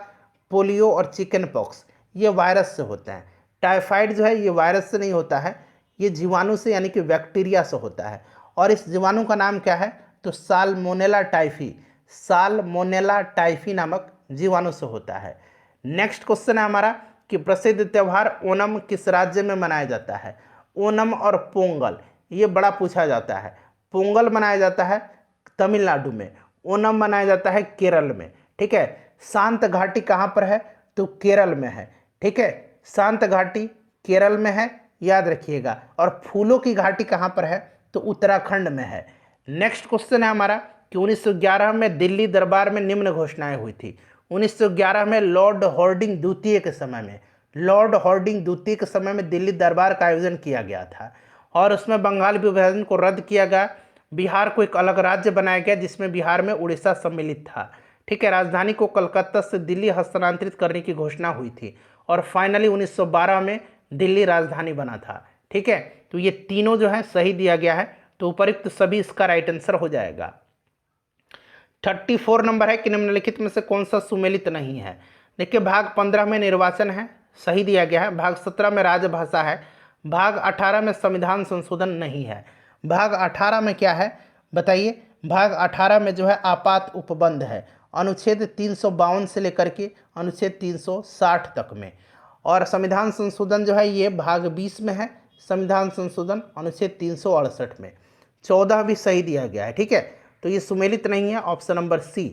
पोलियो और चिकन पॉक्स ये वायरस से होते हैं। टाइफाइड जो है ये वायरस से नहीं होता है, ये जीवाणु से यानी कि बैक्टीरिया से होता है। और इस जीवाणु का नाम क्या है, तो साल्मोनेला टाइफी, साल्मोनेला टाइफी नामक जीवाणु से होता है। नेक्स्ट क्वेश्चन है हमारा कि प्रसिद्ध त्यौहार ओणम किस राज्य में मनाया जाता है। ओणम और पोंगल ये बड़ा पूछा जाता है। पोंगल मनाया जाता है तमिलनाडु में, ओणम मनाया जाता है केरल में, ठीक है। शांत घाटी कहाँ पर है, तो केरल में है, ठीक है। शांत घाटी केरल में है, याद रखिएगा। और फूलों की घाटी कहाँ पर है, तो उत्तराखंड में है। नेक्स्ट क्वेश्चन है हमारा कि 1911 में दिल्ली दरबार में निम्न घोषणाएं हुई थी। 1911 में लॉर्ड हॉर्डिंग द्वितीय के समय में, लॉर्ड हॉर्डिंग द्वितीय के समय में दिल्ली दरबार का आयोजन किया गया था और उसमें बंगाल विभाजन को रद्द किया गया, बिहार को एक अलग राज्य बनाया गया जिसमें बिहार में उड़ीसा सम्मिलित था। ठीक है, राजधानी को कलकत्ता से दिल्ली हस्तांतरित करने की घोषणा हुई थी और फाइनली 1912 में दिल्ली राजधानी बना था। ठीक है, तो ये तीनों जो है सही दिया गया है, तो उपयुक्त सभी इसका राइट आंसर हो जाएगा। 34 नंबर है कि निम्नलिखित में से कौन सा सुमेलित नहीं है। देखिए, भाग 15 में निर्वाचन है, सही दिया गया है। भाग 17 में राजभाषा है। भाग 18 में संविधान संशोधन नहीं है। भाग 18 में क्या है बताइए। भाग 18 में जो है आपात उपबंध है, अनुच्छेद 352 से लेकर के अनुच्छेद 360 तक में। और संविधान संशोधन जो है ये भाग 20 में है, संविधान संशोधन अनुच्छेद 368 में। 14 भी सही दिया गया है। ठीक है, तो ये सुमेलित नहीं है, ऑप्शन नंबर सी।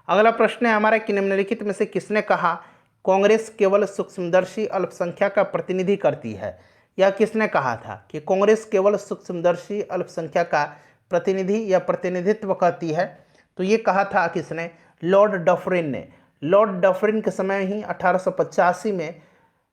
अगला प्रश्न है हमारा कि निम्नलिखित में से किसने कहा कांग्रेस केवल सूक्ष्मदर्शी अल्पसंख्या का प्रतिनिधि करती है। यह किसने कहा था कि कांग्रेस केवल सूक्ष्मदर्शी अल्पसंख्या का प्रतिनिधि या प्रतिनिधित्व करती है। तो ये कहा था किसने, लॉर्ड डफरिन ने। लॉर्ड डफरिन के समय ही 1885 में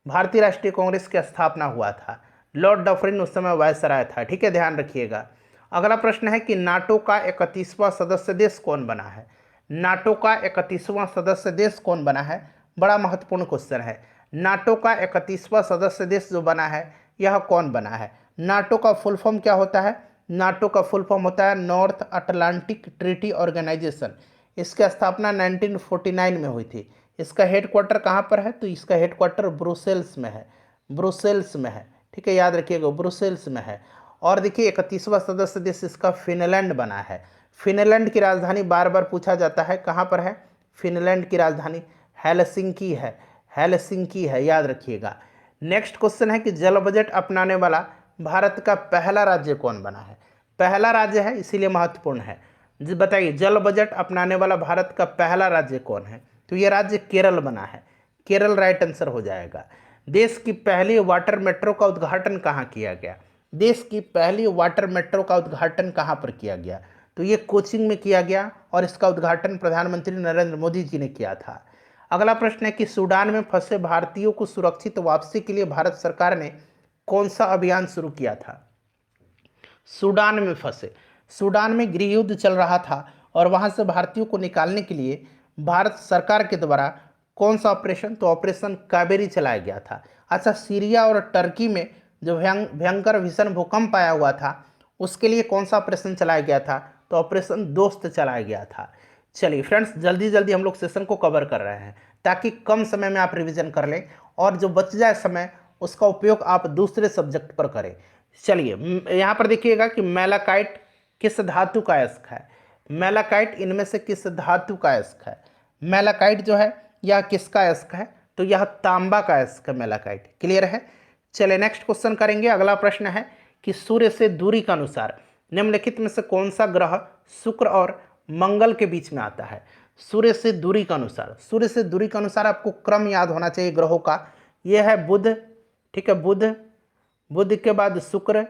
भारतीय राष्ट्रीय कांग्रेस की स्थापना हुआ था। लॉर्ड डफरिन उस समय वायसराय था। ठीक है, ध्यान रखिएगा। अगला प्रश्न है कि नाटो का 31वां सदस्य देश कौन बना है। नाटो का 31वां सदस्य देश कौन बना है, बड़ा महत्वपूर्ण क्वेश्चन है। नाटो का 31वां सदस्य देश जो बना है यह कौन बना है। नाटो का फुल फॉर्म क्या होता है, नाटो का फुल फॉर्म होता है नॉर्थ अटलांटिक ट्रीटी ऑर्गेनाइजेशन। इसकी स्थापना 1949 में हुई थी। इसका हेडक्वार्टर कहाँ पर है, तो इसका हेडक्वार्टर ब्रुसेल्स में है, ब्रुसेल्स में है। ठीक है, याद रखिएगा, ब्रुसेल्स में है। और देखिए 31वां सदस्य देश इसका फिनलैंड बना है। फिनलैंड की राजधानी बार बार पूछा जाता है, कहाँ पर है, फिनलैंड की राजधानी हेलसिंकी है, हेलसिंकी है, याद रखिएगा। नेक्स्ट क्वेश्चन है कि जल बजट अपनाने वाला भारत का पहला राज्य कौन बना है। पहला राज्य है इसीलिए महत्वपूर्ण है। जी बताइए, जल बजट अपनाने वाला भारत का पहला राज्य कौन है, तो ये राज्य केरल बना है। केरल राइट आंसर हो जाएगा। देश की पहली वाटर मेट्रो का उद्घाटन कहाँ किया गया। देश की पहली वाटर मेट्रो का उद्घाटन कहाँ पर किया गया, तो ये कोचिंग में किया गया और इसका उद्घाटन प्रधानमंत्री नरेंद्र मोदी जी ने किया था। अगला प्रश्न है कि सूडान में फंसे भारतीयों को सुरक्षित वापसी के लिए भारत सरकार ने कौन सा अभियान शुरू किया था। सूडान में फंसे, सूडान में गृह युद्ध चल रहा था और वहां से भारतीयों को निकालने के लिए भारत सरकार के द्वारा कौन सा ऑपरेशन, तो ऑपरेशन कावेरी चलाया गया था। अच्छा, सीरिया और टर्की में जो भयंकर भीषण भूकंप आया हुआ था उसके लिए कौन सा ऑपरेशन चलाया गया था, तो ऑपरेशन दोस्त चलाया गया था। चलिए फ्रेंड्स, जल्दी जल्दी हम लोग सेशन को कवर कर रहे हैं ताकि कम समय में आप रिवीजन कर लें और जो बच जाए समय उसका उपयोग आप दूसरे सब्जेक्ट पर करें। चलिए, यहाँ पर देखिएगा कि मैलाकाइट किस धातु का अयस्क है। मैलाकाइट इनमें से किस धातु का अयस्क है। मैलाकाइट जो है यह किसका अयस्क है, तो यह तांबा का अयस्क है मैलाकाइट। क्लियर है। चलिए नेक्स्ट क्वेश्चन करेंगे। अगला प्रश्न है कि सूर्य से दूरी के अनुसार निम्नलिखित में से कौन सा ग्रह शुक्र और मंगल के बीच में आता है। सूर्य से दूरी के अनुसार, सूर्य से दूरी के अनुसार आपको क्रम याद होना चाहिए ग्रहों का। यह है बुध। ठीक है, बुध, बुध के बाद शुक्र,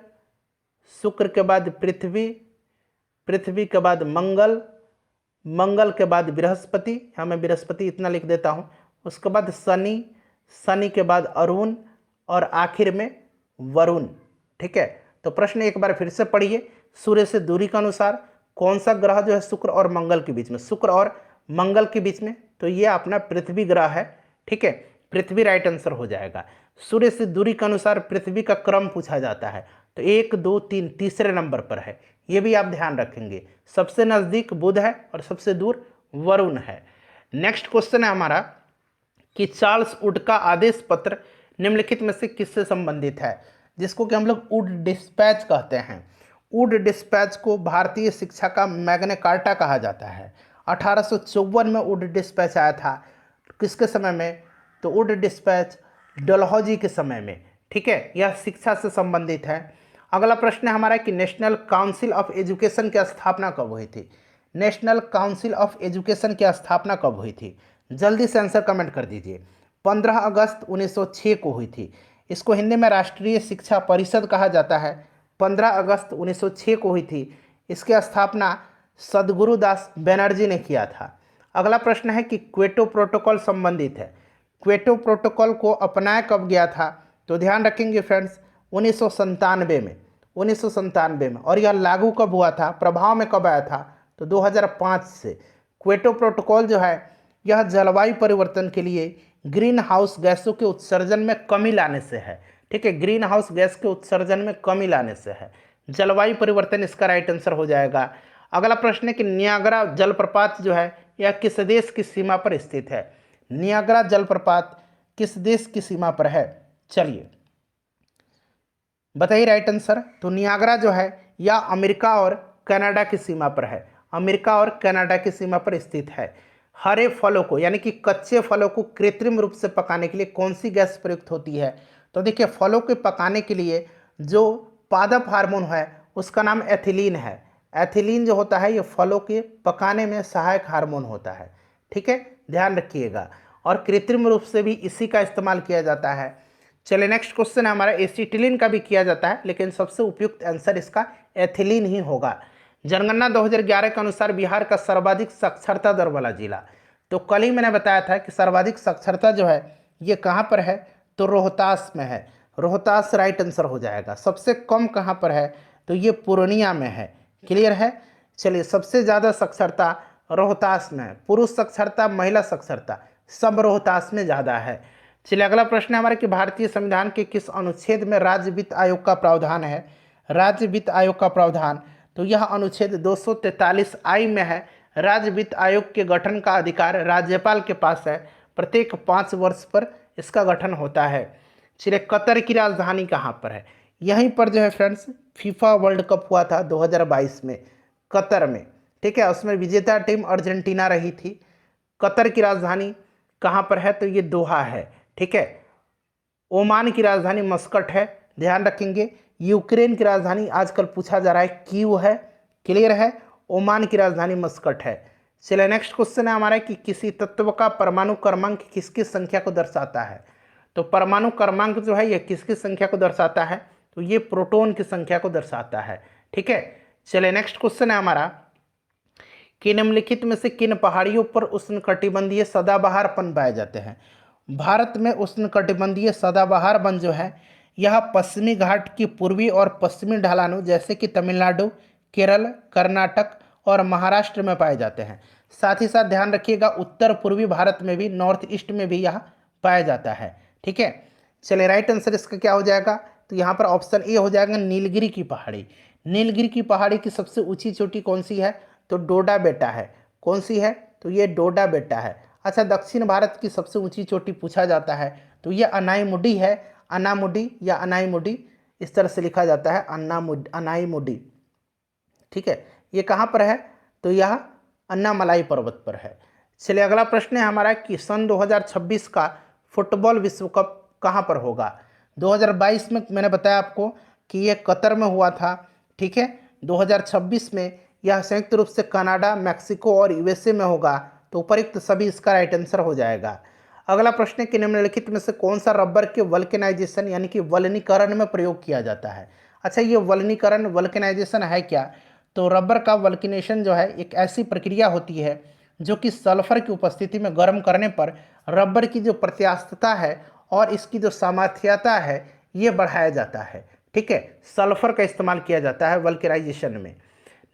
शुक्र के बाद पृथ्वी, पृथ्वी के बाद मंगल, मंगल के बाद बृहस्पति, यहाँ मैं बृहस्पति इतना लिख देता हूँ। उसके बाद शनि, शनि के बाद अरुण और आखिर में वरुण। ठीक है, तो प्रश्न एक बार फिर से पढ़िए। सूर्य से दूरी के अनुसार कौन सा ग्रह जो है शुक्र और मंगल के बीच में, शुक्र और मंगल के बीच में, तो ये अपना पृथ्वी ग्रह है। ठीक है, पृथ्वी राइट आंसर हो जाएगा। सूर्य से दूरी के अनुसार पृथ्वी का क्रम पूछा जाता है, तो 1 2 3 तीसरे नंबर पर है, ये भी आप ध्यान रखेंगे। सबसे नज़दीक बुध है और सबसे दूर वरुण है। नेक्स्ट क्वेश्चन है हमारा कि चार्ल्स वुड का आदेश पत्र निम्नलिखित में से किससे संबंधित है, जिसको कि हम लोग वुड डिस्पैच कहते हैं। वुड डिस्पैच को भारतीय शिक्षा का मैग्ना कार्टा कहा जाता है। 1854 में वुड डिस्पैच आया था, किसके समय में, तो वुड डिस्पैच डलहौजी के समय में। ठीक है, यह शिक्षा से संबंधित है। अगला प्रश्न है हमारा कि नेशनल काउंसिल ऑफ एजुकेशन की स्थापना कब हुई थी। नेशनल काउंसिल ऑफ एजुकेशन की स्थापना कब हुई थी, जल्दी से आंसर कमेंट कर दीजिए। 15 अगस्त 1906 को हुई थी। इसको हिंदी में राष्ट्रीय शिक्षा परिषद कहा जाता है। 15 अगस्त 1906 को हुई थी। इसकी स्थापना सद्गुरुदास बनर्जी ने किया था। अगला प्रश्न है कि क्योटो प्रोटोकॉल संबंधित है। क्योटो प्रोटोकॉल को अपनाया कब गया था? तो ध्यान रखेंगे फ्रेंड्स, 1997 में, 1997 में। और यह लागू कब हुआ था, प्रभाव में कब आया था? तो 2005 से। क्योटो प्रोटोकॉल जो है यह जलवायु परिवर्तन के लिए ग्रीन हाउस गैसों के उत्सर्जन में कमी लाने से है। ठीक है, ग्रीन हाउस गैस के उत्सर्जन में कमी लाने से है। जलवायु परिवर्तन इसका राइट आंसर हो जाएगा। अगला प्रश्न है कि नियाग्रा जलप्रपात जो है यह किस देश की सीमा पर स्थित है? नियाग्रा जलप्रपात किस देश की सीमा पर है? चलिए बताइए राइट आंसर। तो नियाग्रा जो है यह अमेरिका और कनाडा की सीमा पर है। अमेरिका और कनाडा की सीमा पर स्थित है। हरे फलों को यानी कि कच्चे फलों को कृत्रिम रूप से पकाने के लिए कौन सी गैस प्रयुक्त होती है? तो देखिए, फलों के पकाने के लिए जो पादप हार्मोन है उसका नाम एथिलीन है। एथिलीन जो होता है ये फलों के पकाने में सहायक हार्मोन होता है। ठीक है, ध्यान रखिएगा। और कृत्रिम रूप से भी इसी का इस्तेमाल किया जाता है। चलिए नेक्स्ट क्वेश्चन है हमारा, एसिटिलीन का भी किया जाता है लेकिन सबसे उपयुक्त आंसर इसका एथिलीन ही होगा। जनगणना 2011 के अनुसार बिहार का सर्वाधिक साक्षरता दर वाला जिला, तो कल ही मैंने बताया था कि सर्वाधिक साक्षरता जो है ये कहाँ पर है? तो रोहतास में है। रोहतास राइट आंसर हो जाएगा। सबसे कम कहाँ पर है? तो ये पूर्णिया में है। क्लियर है। चलिए, सबसे ज़्यादा साक्षरता रोहतास में है। पुरुष साक्षरता, महिला साक्षरता सब रोहतास में ज़्यादा है। चलिए अगला प्रश्न है हमारा कि भारतीय संविधान के किस अनुच्छेद में राज्य वित्त आयोग का प्रावधान है? राज्य वित्त आयोग का प्रावधान, तो यह अनुच्छेद 243 में है। राज्य वित्त आयोग के गठन का अधिकार राज्यपाल के पास है। प्रत्येक 5 वर्ष पर इसका गठन होता है। चलिए, कतर की राजधानी कहाँ पर है? यहीं पर जो है फ्रेंड्स फीफा वर्ल्ड कप हुआ था 2022 में कतर में। ठीक है, उसमें विजेता टीम अर्जेंटीना रही थी। कतर की राजधानी कहाँ पर है? तो ये दोहा है। ठीक है, ओमान की राजधानी मस्कट है, ध्यान रखेंगे। यूक्रेन की राजधानी आजकल पूछा जा रहा है कीव है। क्लियर है, ओमान की राजधानी मस्कट है। चलिए नेक्स्ट क्वेश्चन है हमारा कि किसी तत्व का परमाणु क्रमांक किसकी संख्या को दर्शाता है? तो परमाणु क्रमांक जो है यह किसकी संख्या को दर्शाता है? तो ये प्रोटॉन की संख्या को दर्शाता है। ठीक है, चलिए नेक्स्ट क्वेश्चन है हमारा कि निम्नलिखित में से किन पहाड़ियों पर उष्णकटिबंधीय सदाबहार वन पाए जाते हैं? भारत में उष्णकटिबंधीय सदाबहार वन जो है यह पश्चिमी घाट की पूर्वी और पश्चिमी ढलानों जैसे कि तमिलनाडु, केरल, कर्नाटक और महाराष्ट्र में पाए जाते हैं। साथ ही साथ ध्यान रखिएगा उत्तर पूर्वी भारत में भी, नॉर्थ ईस्ट में भी यह पाया जाता है। ठीक है, चलिए राइट आंसर इसका क्या हो जाएगा? तो यहाँ पर ऑप्शन ए हो जाएगा नीलगिरी की पहाड़ी। नीलगिरी की पहाड़ी की सबसे ऊंची चोटी कौन सी है? तो डोडा बेटा है। कौन सी है? तो ये डोडा बेटा है। अच्छा, दक्षिण भारत की सबसे ऊंची चोटी पूछा जाता है तो ये अनाईमुडी है। अनामुडी या अनाईमुडी इस तरह से लिखा जाता है, अनाईमुडी। ठीक है, ये कहाँ पर है? तो यह अन्नामलाई पर्वत पर है। चलिए अगला प्रश्न है हमारा कि सन 2026 का फुटबॉल विश्व कप कहाँ पर होगा? 2022 में मैंने बताया आपको कि ये कतर में हुआ था। ठीक है, 2026 में यह संयुक्त रूप से कनाडा, मैक्सिको और यूएसए में होगा। तो उपयुक्त सभी इसका राइट आंसर हो जाएगा। अगला प्रश्न है कि निम्नलिखित में से कौन सा रबर के वल्केनाइजेशन यानी कि वल्कनीकरण में प्रयोग किया जाता है? अच्छा, ये वल्केनाइजेशन है क्या? तो रबर का वल्किनेशन जो है एक ऐसी प्रक्रिया होती है जो कि सल्फर की उपस्थिति में गर्म करने पर रबर की जो प्रत्यास्थता है और इसकी जो सामर्थ्यता है ये बढ़ाया जाता है। ठीक है, सल्फर का इस्तेमाल किया जाता है वल्केनाइजेशन में।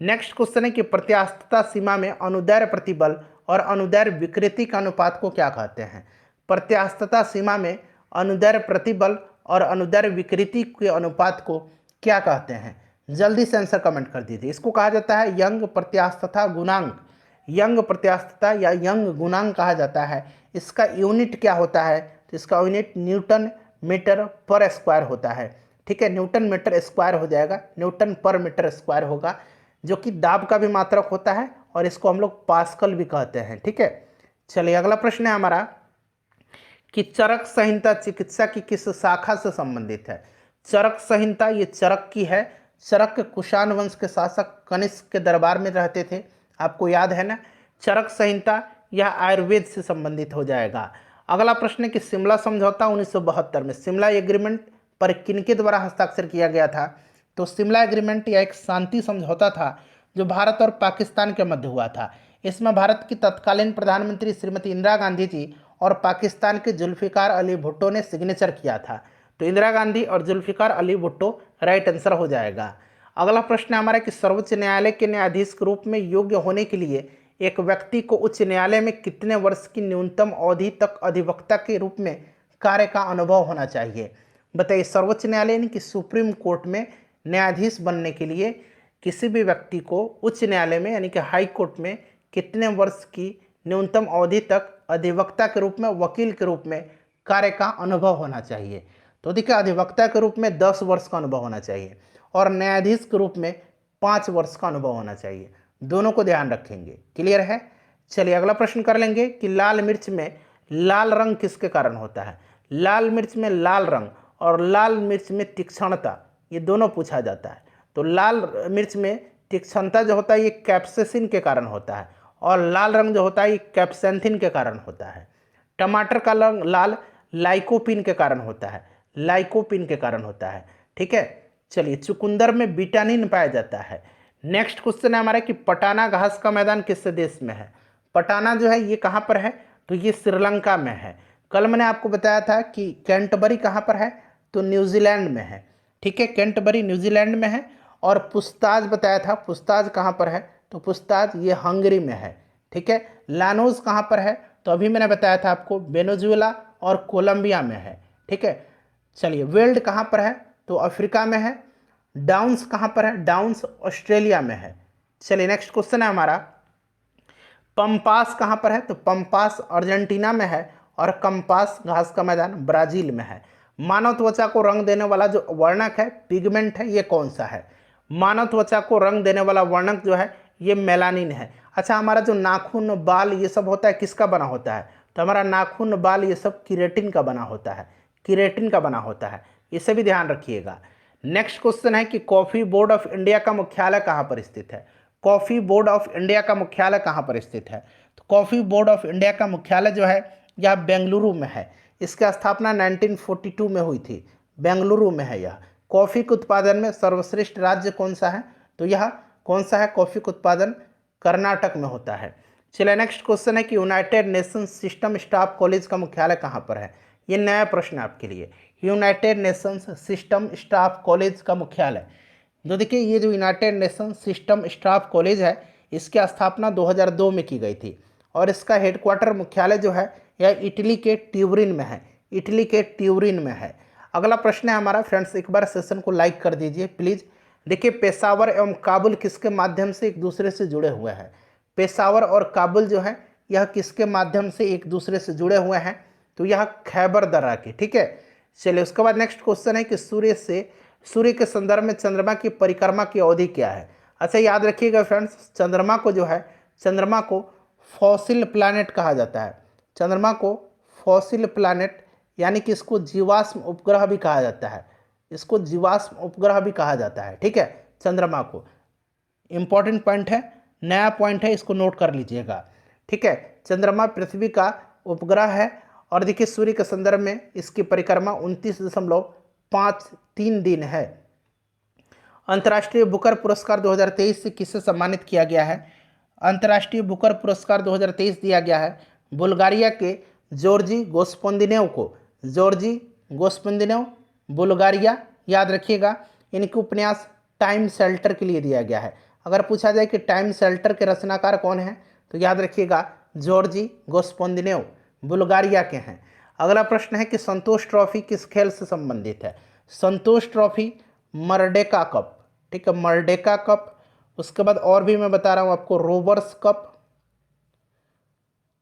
नेक्स्ट क्वेश्चन है कि प्रत्यास्थता सीमा में अनुदैर्ध्य प्रतिबल और अनुदैर्ध्य विकृति का अनुपात को क्या कहते हैं? प्रत्यास्थता सीमा में अनुदैर्ध्य प्रतिबल और अनुदैर्ध्य विकृति के अनुपात को क्या कहते हैं? जल्दी से आंसर कमेंट कर दीजिए। इसको कहा जाता है यंग प्रत्यास्थता गुणांक। यंग प्रत्यास्थता या यंग गुणांक कहा जाता है। इसका यूनिट क्या होता है? तो इसका यूनिट न्यूटन मीटर पर स्क्वायर होता है। ठीक है, न्यूटन मीटर स्क्वायर हो जाएगा, न्यूटन पर मीटर स्क्वायर होगा, जो कि दाब का भी मात्रक होता है और इसको हम लोग पास्कल भी कहते हैं। ठीक है, चलिए अगला प्रश्न है हमारा कि चरक संहिता चिकित्सा की किस शाखा से संबंधित है? चरक संहिता ये चरक की है। चरक कुषाण वंश के शासक कनिष्क के दरबार में रहते थे, आपको याद है ना। चरक संहिता यह आयुर्वेद से संबंधित हो जाएगा। अगला प्रश्न है कि शिमला समझौता 1972 में शिमला एग्रीमेंट पर किनके द्वारा हस्ताक्षर किया गया था? तो शिमला एग्रीमेंट यह एक शांति समझौता था जो भारत और पाकिस्तान के मध्य हुआ था। इसमें भारत की तत्कालीन प्रधानमंत्री श्रीमती इंदिरा गांधी जी और पाकिस्तान के जुल्फिकार अली भुट्टो ने सिग्नेचर किया था। तो इंदिरा गांधी और जुल्फिकार अली भुट्टो राइट आंसर हो जाएगा। अगला प्रश्न हमारा कि सर्वोच्च न्यायालय के न्यायाधीश के रूप में योग्य होने के लिए एक व्यक्ति को उच्च न्यायालय में कितने वर्ष की न्यूनतम अवधि तक अधिवक्ता के रूप में कार्य का अनुभव होना चाहिए? बताइए, सर्वोच्च न्यायालय यानी कि सुप्रीम कोर्ट में न्यायाधीश बनने के लिए किसी भी व्यक्ति को उच्च न्यायालय में यानी कि हाई कोर्ट में कितने वर्ष की न्यूनतम अवधि तक अधिवक्ता के रूप में, वकील के रूप में कार्य का अनुभव होना चाहिए? तो देखिए, अधिवक्ता के रूप में 10 वर्ष का अनुभव होना चाहिए और न्यायाधीश के रूप में 5 वर्ष का अनुभव होना चाहिए। दोनों को ध्यान रखेंगे। क्लियर है? चलिए अगला प्रश्न कर लेंगे कि लाल मिर्च में लाल रंग किसके कारण होता है? लाल मिर्च में लाल रंग और लाल मिर्च में तीक्ष्णता, ये दोनों पूछा जाता है। तो लाल मिर्च में तीक्ष्णता जो होता है ये कैप्सेसिन के कारण होता है और लाल रंग जो होता है ये कैप्सेंथिन के कारण होता है। टमाटर का रंग लाल लाइकोपिन के कारण होता है, लाइकोपिन के कारण होता है। ठीक है, चलिए चुकंदर में विटामिन पाया जाता है। नेक्स्ट क्वेश्चन है हमारा कि पटाना घास का मैदान किस देश में है? पटाना जो है ये कहाँ पर है? तो ये श्रीलंका में है। कल मैंने आपको बताया था कि कैंटबरी कहाँ पर है? तो न्यूजीलैंड में है। ठीक है, कैंटबरी न्यूजीलैंड में है। और पुस्ताज बताया था, पुस्ताज कहाँ पर है? तो पुस्ताज ये हंगरी में है। ठीक है, लानोज कहाँ पर है? तो अभी मैंने बताया था आपको वेनेजुएला और कोलंबिया में है। ठीक है, चलिए वेल्ड कहाँ पर है? तो अफ्रीका में है। डाउन्स कहाँ पर है? डाउन्स ऑस्ट्रेलिया में है। चलिए नेक्स्ट क्वेश्चन है हमारा, पंपास कहाँ पर है? तो पंपास अर्जेंटीना में है और कंपास घास का मैदान ब्राजील में है। मानव त्वचा को रंग देने वाला जो वर्णक है, पिगमेंट है, ये कौन सा है? मानव त्वचा को रंग देने वाला वर्णक जो है ये मेलानिन है। अच्छा, हमारा जो नाखून, बाल ये सब होता है किसका बना होता है? तो हमारा नाखून, बाल ये सब किरेटिन का बना होता है, किरेटिन का बना होता है। इसे भी ध्यान रखिएगा। नेक्स्ट क्वेश्चन है कि कॉफी बोर्ड ऑफ इंडिया का मुख्यालय कहाँ पर स्थित है? कॉफी बोर्ड ऑफ इंडिया का मुख्यालय कहाँ पर स्थित है? तो कॉफी बोर्ड ऑफ इंडिया का मुख्यालय जो है यह बेंगलुरु में है। इसकी स्थापना 1942 में हुई थी। बेंगलुरु में है यह। कॉफ़ी के उत्पादन में सर्वश्रेष्ठ राज्य कौन सा है? तो यह कौन सा है? कॉफ़ी का उत्पादन कर्नाटक में होता है। चलिए नेक्स्ट क्वेश्चन है कि United Nations system staff college का मुख्यालय कहाँ पर है? ये नया प्रश्न है आपके लिए। United Nations system staff college का मुख्यालय, जो देखिए ये जो United nation system staff college है इसकी स्थापना 2002 में की गई थी और इसका हेडक्वार्टर मुख्यालय जो है यह इटली के ट्यूरिन में है। इटली के ट्यूरिन में है। अगला प्रश्न है हमारा फ्रेंड्स, एक बार सेशन को लाइक कर दीजिए प्लीज़। देखिए, पेशावर एवं काबुल किसके माध्यम से एक दूसरे से जुड़े हुए हैं? पेशावर और काबुल जो है यह किसके माध्यम से एक दूसरे से जुड़े हुए हैं? तो यह खैबर दर्रा के। ठीक है, चलिए उसके बाद नेक्स्ट क्वेश्चन है कि सूर्य के संदर्भ में चंद्रमा की परिक्रमा की अवधि क्या है? अच्छा, याद रखिएगा फ्रेंड्स, चंद्रमा को जो है, चंद्रमा को फॉसिल प्लैनेट कहा जाता है। चंद्रमा को फॉसिल प्लैनेट यानी कि इसको जीवाश्म उपग्रह भी कहा जाता है। इसको जीवाश्म उपग्रह भी कहा जाता है। ठीक है, चंद्रमा को। इंपॉर्टेंट पॉइंट है, नया पॉइंट है, इसको नोट कर लीजिएगा। ठीक है, चंद्रमा पृथ्वी का उपग्रह है और देखिए सूर्य के संदर्भ में इसकी परिक्रमा 29.53 दिन है। अंतर्राष्ट्रीय बुकर पुरस्कार 2023 से किसे सम्मानित किया गया है? अंतर्राष्ट्रीय बुकर पुरस्कार 2023 दिया गया है बुल्गारिया के जॉर्जी गोस्पोंदिनेव को। Georgi Gospodinov, Bulgaria. याद रखिएगा, इनके उपन्यास टाइम शेल्टर के लिए दिया गया है। अगर पूछा जाए कि टाइम शेल्टर के रचनाकार कौन है तो याद रखिएगा जॉर्जी गोस्पोंदिनेव, बुल्गारिया के हैं। अगला प्रश्न है कि संतोष ट्रॉफी किस खेल से संबंधित है? संतोष ट्रॉफी मर्डेका कप। ठीक है, मर्डेका कप। उसके बाद और भी मैं बता रहा हूँ आपको, रोबर्स कप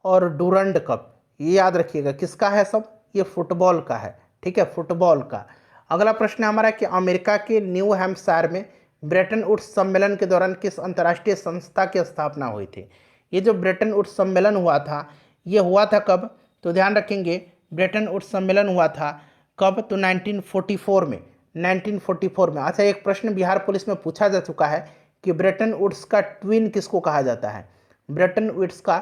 और डूरंड कप। ये याद रखिएगा किसका है सब? ये फुटबॉल का है। ठीक है, फुटबॉल का। अगला प्रश्न है हमारा कि अमेरिका के न्यू हैम्पशायर में ब्रेटन वुड्स सम्मेलन के दौरान किस अंतर्राष्ट्रीय संस्था की स्थापना हुई थी? ये जो ब्रेटन वुड्स सम्मेलन हुआ था ये हुआ था कब? तो ध्यान रखेंगे, ब्रेटन वुड्स सम्मेलन हुआ था कब? तो 1944 में। 1944 में। अच्छा, एक प्रश्न बिहार पुलिस में पूछा जा चुका है कि ब्रेटन वुड्स का ट्विन किसको कहा जाता है? ब्रेटन वुड्स का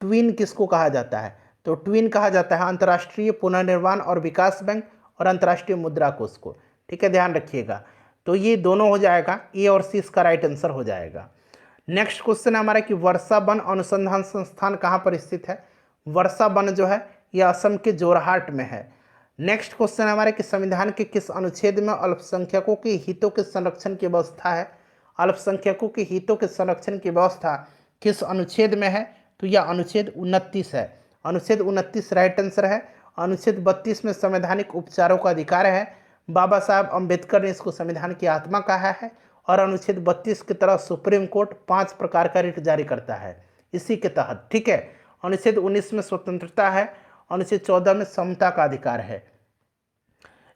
ट्विन किसको कहा जाता है? तो ट्विन कहा जाता है अंतर्राष्ट्रीय पुनर्निर्माण और विकास बैंक और अंतर्राष्ट्रीय मुद्रा कोष को। ठीक है, ध्यान रखिएगा। तो ये दोनों हो जाएगा, ए और सी इसका राइट आंसर हो जाएगा। नेक्स्ट क्वेश्चन है हमारा कि वर्षा वन अनुसंधान संस्थान कहाँ पर स्थित है। वर्षा वन जो है यह असम के जोरहाट में है। नेक्स्ट क्वेश्चन है हमारे कि संविधान के किस अनुच्छेद में अल्पसंख्यकों के हितों के संरक्षण की व्यवस्था है। अल्पसंख्यकों के हितों के संरक्षण की व्यवस्था किस अनुच्छेद में है, तो यह अनुच्छेद 29 है। अनुच्छेद 29 राइट आंसर है। अनुच्छेद 32 में संवैधानिक उपचारों का अधिकार है। बाबा साहब अम्बेडकर ने इसको संविधान की आत्मा कहा है। और अनुच्छेद 32 की तरह सुप्रीम कोर्ट 5 प्रकार का रिट जारी करता है इसी के तहत। ठीक है, अनुच्छेद 19 में स्वतंत्रता है। अनुच्छेद 14 में समता का अधिकार है।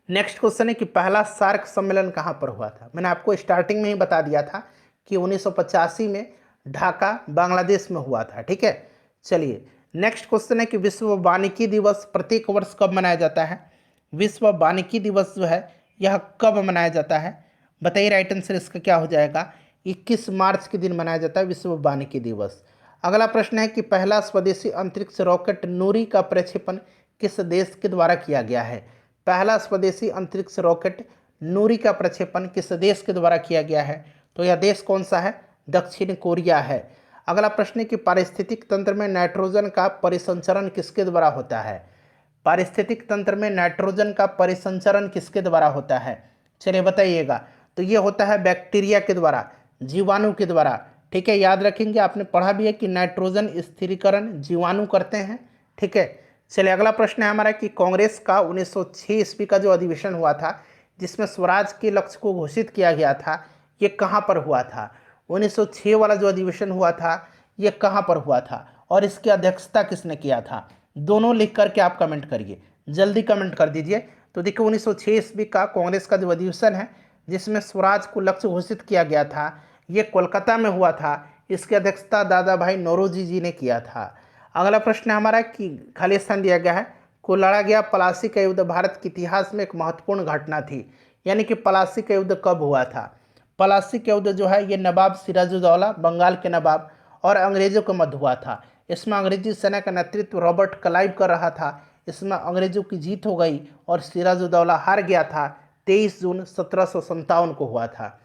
नेक्स्ट क्वेश्चन है कि पहला सार्क सम्मेलन कहाँ पर हुआ था। मैंने आपको स्टार्टिंग में ही बता दिया था कि 1985 में ढाका बांग्लादेश में हुआ था। ठीक है, चलिए नेक्स्ट क्वेश्चन है कि विश्व वानिकी दिवस प्रत्येक वर्ष कब मनाया जाता है। विश्व वानिकी दिवस जो है यह कब मनाया जाता है, बताइए। राइट आंसर इसका क्या हो जाएगा, 21 मार्च के दिन मनाया जाता है विश्व वानिकी दिवस। अगला प्रश्न है कि पहला स्वदेशी अंतरिक्ष रॉकेट नूरी का प्रक्षेपण किस देश के द्वारा किया गया है। पहला स्वदेशी अंतरिक्ष रॉकेट नूरी का प्रक्षेपण किस देश के द्वारा किया गया है, तो यह देश कौन सा है, दक्षिण कोरिया है। अगला प्रश्न है कि पारिस्थितिक तंत्र में नाइट्रोजन का परिसंचरण किसके द्वारा होता है। पारिस्थितिक तंत्र में नाइट्रोजन का परिसंचरण किसके द्वारा होता है, चलिए बताइएगा। तो ये होता है बैक्टीरिया के द्वारा, जीवाणु के द्वारा। ठीक है, याद रखेंगे, आपने पढ़ा भी है कि नाइट्रोजन स्थिरीकरण जीवाणु करते हैं। ठीक है, चलिए अगला प्रश्न है हमारा कि कांग्रेस का 1906 ईस्वी का जो अधिवेशन हुआ था जिसमें स्वराज के लक्ष्य को घोषित किया गया था, ये कहाँ पर हुआ था। 1906 वाला जो अधिवेशन हुआ था ये कहाँ पर हुआ था और इसकी अध्यक्षता किसने किया था, दोनों लिख करके आप कमेंट करिए, जल्दी कमेंट कर दीजिए। तो देखिए 1906 ईस्वी का कांग्रेस का जो अधिवेशन है जिसमें स्वराज को लक्ष्य घोषित किया गया था ये कोलकाता में हुआ था। इसकी अध्यक्षता दादा भाई नौरोजी जी ने किया था। अगला प्रश्न है हमारा कि खाली स्थान दिया गया है को लड़ा गया प्लासी का युद्ध भारत के इतिहास में एक महत्वपूर्ण घटना थी, यानी कि प्लासी का युद्ध कब हुआ था। प्लासी का युद्ध जो है ये नवाब सिराजुद्दौला बंगाल के नवाब और अंग्रेजों के मध्य हुआ था। इसमें अंग्रेजी सेना का नेतृत्व रॉबर्ट क्लाइव कर रहा था। इसमें अंग्रेजों की जीत हो गई और सिराजुद्दौला हार गया था। 23 जून 1757 को हुआ था।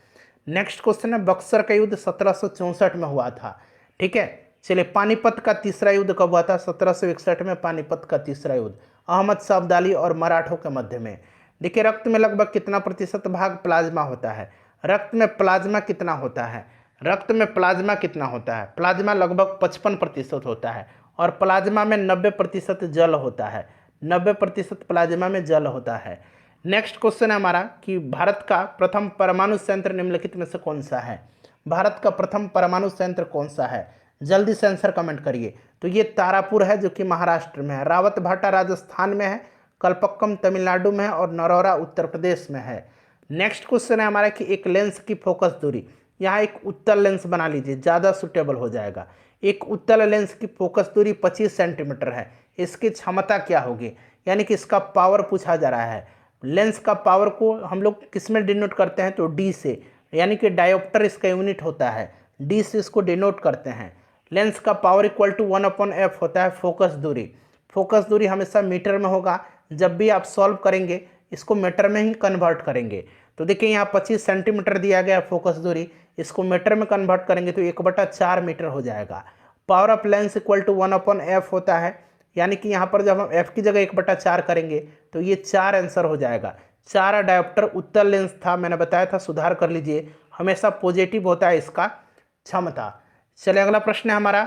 नेक्स्ट क्वेश्चन है बक्सर का युद्ध 1764 में हुआ था। ठीक है, चलिए पानीपत का तीसरा युद्ध कब हुआ था। 1761 में पानीपत का तीसरा युद्ध अहमद शाह अब्दाली और मराठों के मध्य में। देखिए रक्त में लगभग कितना प्रतिशत भाग प्लाज्मा होता है, रक्त में प्लाज्मा कितना होता है, रक्त में प्लाज्मा कितना होता है, प्लाज्मा लगभग 55% होता है और प्लाज्मा में 90% जल होता है, 90% प्लाज्मा में जल होता है। नेक्स्ट क्वेश्चन है हमारा कि भारत का प्रथम परमाणु संयंत्र निम्नलिखित में से कौन सा है। भारत का प्रथम परमाणु संयंत्र कौन सा है, जल्दी से आंसर कमेंट करिए। तो ये तारापुर है जो कि महाराष्ट्र में है, रावतभाटा राजस्थान में है, कलपक्कम तमिलनाडु में है और नरौरा उत्तर प्रदेश में है। नेक्स्ट क्वेश्चन है हमारा कि एक लेंस की फोकस दूरी, यहाँ एक उत्तल लेंस बना लीजिए ज़्यादा सुटेबल हो जाएगा। एक उत्तल लेंस की फोकस दूरी 25 सेंटीमीटर है, इसकी क्षमता क्या होगी, यानी कि इसका पावर पूछा जा रहा है। लेंस का पावर को हम लोग किस में डिनोट करते हैं, तो डी से, यानी कि डायोप्टर इसका यूनिट होता है, डी से इसको डिनोट करते हैं। लेंस का पावर इक्वल टू 1/f होता है फोकस दूरी। फोकस दूरी हमेशा मीटर में होगा, जब भी आप सॉल्व करेंगे इसको मीटर में ही कन्वर्ट करेंगे। तो देखिए यहाँ 25 सेंटीमीटर दिया गया फोकस दूरी, इसको मीटर में कन्वर्ट करेंगे तो 1/4 मीटर हो जाएगा। Power of lens equal to 1/f होता है, यानी कि यहाँ पर जब हम f की जगह 1/4 करेंगे तो ये 4 आंसर हो जाएगा। 4 डायोप्टर उत्तल लेंस था, मैंने बताया था, सुधार कर लीजिए, हमेशा पॉजिटिव होता है इसका क्षमता। चलिए अगला प्रश्न है हमारा